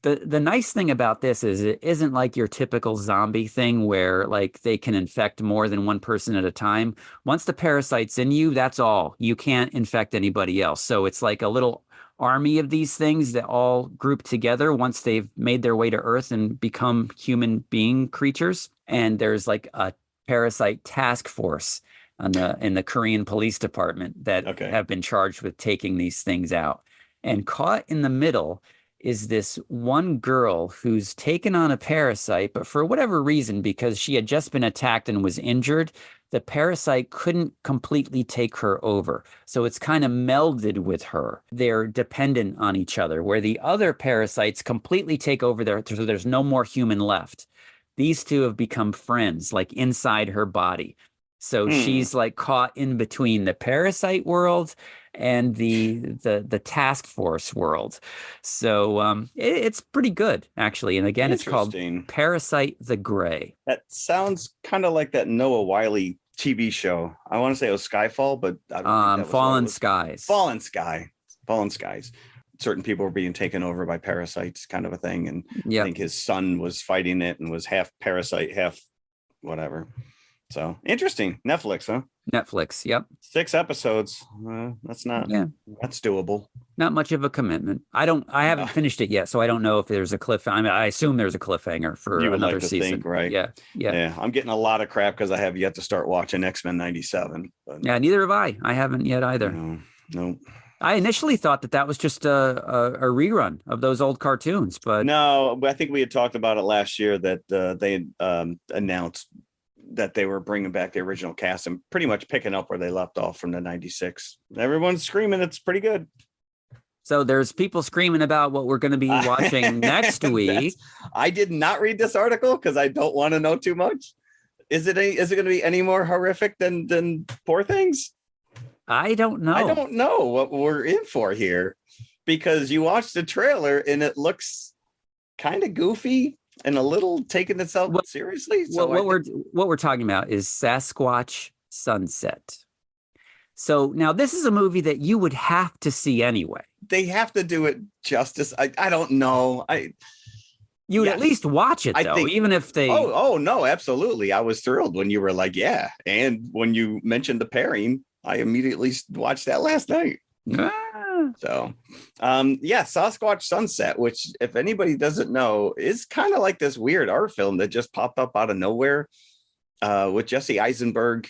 The nice thing about this is it isn't like your typical zombie thing where like they can infect more than one person at a time. Once the parasite's in you, that's all. You can't infect anybody else. So it's like a little army of these things that all group together once they've made their way to Earth and become human being creatures. And there's like a parasite task force in the Korean police department that have been charged with taking these things out. And caught in the middle is this one girl who's taken on a parasite, but for whatever reason, because she had just been attacked and was injured, the parasite couldn't completely take her over. So it's kind of melded with her. They're dependent on each other, where the other parasites completely take over so there's no more human left. These two have become friends, like inside her body. So she's like caught in between the parasite world and the task force world. So it's pretty good, actually. And again, it's called Parasite the Gray. That sounds kind of like that Noah Wyle TV show. I want to say it was Skyfall, but I don't think that Fallen Skies. Fallen Skies. Certain people were being taken over by parasites, kind of a thing. And I think his son was fighting it and was half parasite, half whatever. So interesting. Netflix, huh? Netflix, yep. 6 episodes. That's doable. Not much of a commitment. I haven't finished it yet, so I don't know if there's a cliffhanger. I mean, I assume there's a cliffhanger for another season. Think, right? Yeah. I'm getting a lot of crap because I have yet to start watching X-Men 97. But yeah, neither have I. I haven't yet either. No. I initially thought that was just a rerun of those old cartoons, but no. I think we had talked about it last year that they announced that they were bringing back the original cast and pretty much picking up where they left off from the 96. Everyone's screaming it's pretty good. So there's people screaming about what we're going to be watching next week. I did not read this article because I don't want to know too much. Is it going to be any more horrific than Poor Things? I don't know. I don't know what we're in for here, because you watch the trailer and it looks kind of goofy and a little taking itself seriously. So what we're talking about is Sasquatch Sunset. So now this is a movie that you would have to see anyway. They have to do it justice. I don't know. You would at least watch it, though, even if they... Oh, no, absolutely. I was thrilled when you were like, yeah. And when you mentioned the pairing, I immediately watched that last night. So, Sasquatch Sunset, which if anybody doesn't know, is kind of like this weird art film that just popped up out of nowhere with Jesse Eisenberg.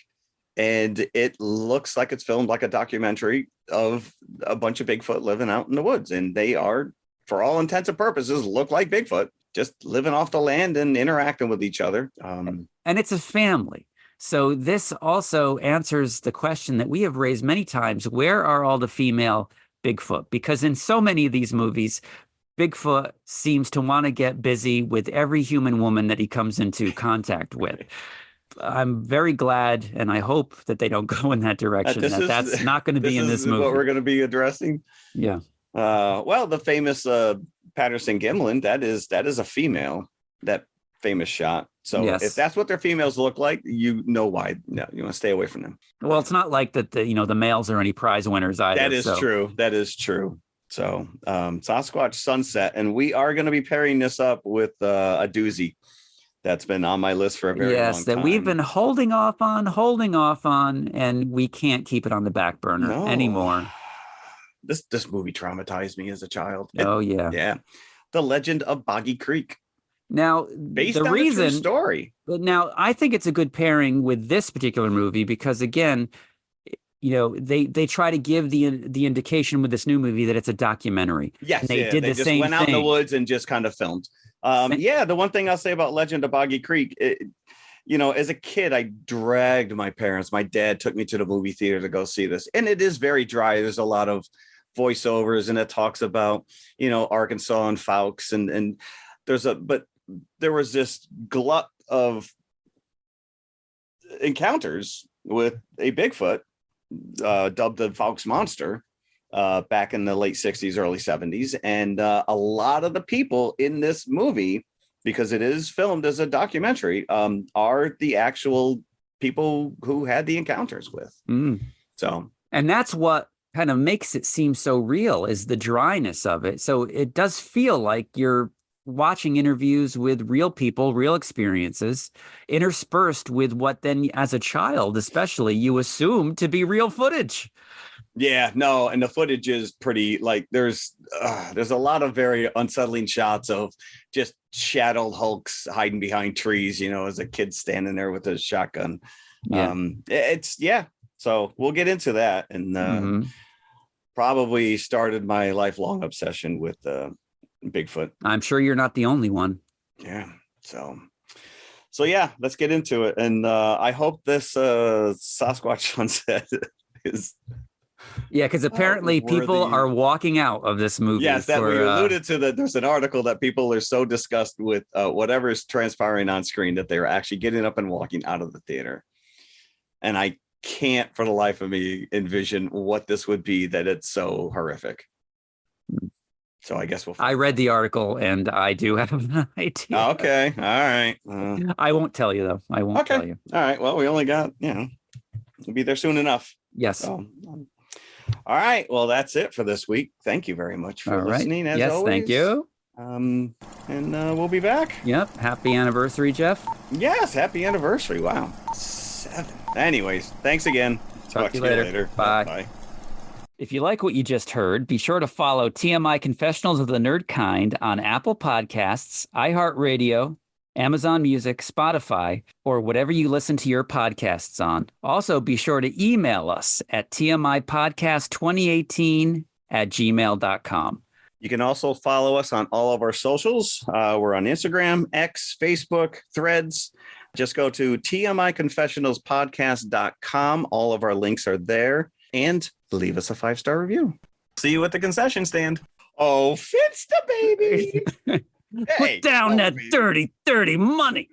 And it looks like it's filmed like a documentary of a bunch of Bigfoot living out in the woods. And they are, for all intents and purposes, look like Bigfoot, just living off the land and interacting with each other. And it's a family. So this also answers the question that we have raised many times. Where are all the female Bigfoot? Because in so many of these movies, Bigfoot seems to want to get busy with every human woman that he comes into contact with. I'm very glad, and I hope that they don't go in that direction. That's not going to be in this movie. What we're going to be addressing. Yeah. Well, the famous Patterson Gimlin, that is a female. That famous shot. So if that's what their females look like, you know why. No, you want to stay away from them. Well, it's not like that. The males are any prize winners either. That is true. So Sasquatch Sunset, and we are going to be pairing this up with a doozy that's been on my list for a very long time. That we've been holding off on, and we can't keep it on the back burner anymore. This movie traumatized me as a child. Yeah. The Legend of Boggy Creek. Now, based on a true story. Now, I think it's a good pairing with this particular movie because, again, they try to give the indication with this new movie that it's a documentary. Yes, and they did the just same went out in the woods and just kind of filmed. The one thing I'll say about Legend of Boggy Creek, as a kid, I dragged my parents. My dad took me to the movie theater to go see this, and it is very dry. There's a lot of voiceovers, and it talks about Arkansas and Fowkes, and there was this glut of encounters with a Bigfoot dubbed the Fowkes Monster back in the late 60s, early 70s. And a lot of the people in this movie because it is filmed as a documentary, are the actual people who had the encounters with. So, and that's what kind of makes it seem so real, is the dryness of it. So it does feel like you're watching interviews with real people, real experiences, interspersed with what then as a child, especially, you assume to be real footage. Yeah, no, and the footage is pretty, like, there's a lot of very unsettling shots of just shadowed hulks hiding behind trees, as a kid standing there with a shotgun. So we'll get into that, and probably started my lifelong obsession with Bigfoot. I'm sure you're not the only one. Yeah. So yeah, let's get into it. And I hope this Sasquatch sunset is. Yeah, because apparently people are walking out of this movie. Yes, that we alluded to, that there's an article that people are so disgusted with whatever is transpiring on screen that they're actually getting up and walking out of the theater. And I can't for the life of me envision what this would be, that it's so horrific. So I guess I read the article and I do have an idea. Okay. All right. I won't tell you, though. I won't tell you. All right. Well, we only got, we'll be there soon enough. Yes. So, all right. Well, that's it for this week. Thank you very much for listening. As always. Thank you. And we'll be back. Yep. Happy anniversary, Jeff. Yes. Happy anniversary. Wow. 7. Anyways, thanks again. Talk to you later. Bye. Bye. If you like what you just heard, be sure to follow TMI Confessionals of the Nerd Kind on Apple Podcasts, iHeartRadio, Amazon Music, Spotify, or whatever you listen to your podcasts on. Also, be sure to email us at tmipodcast2018@gmail.com. You can also follow us on all of our socials. We're on Instagram, X, Facebook, Threads. Just go to tmiconfessionalspodcast.com. All of our links are there. And leave us a 5-star review. See you at the concession stand. Oh, Fitz the baby. Put down that dirty money.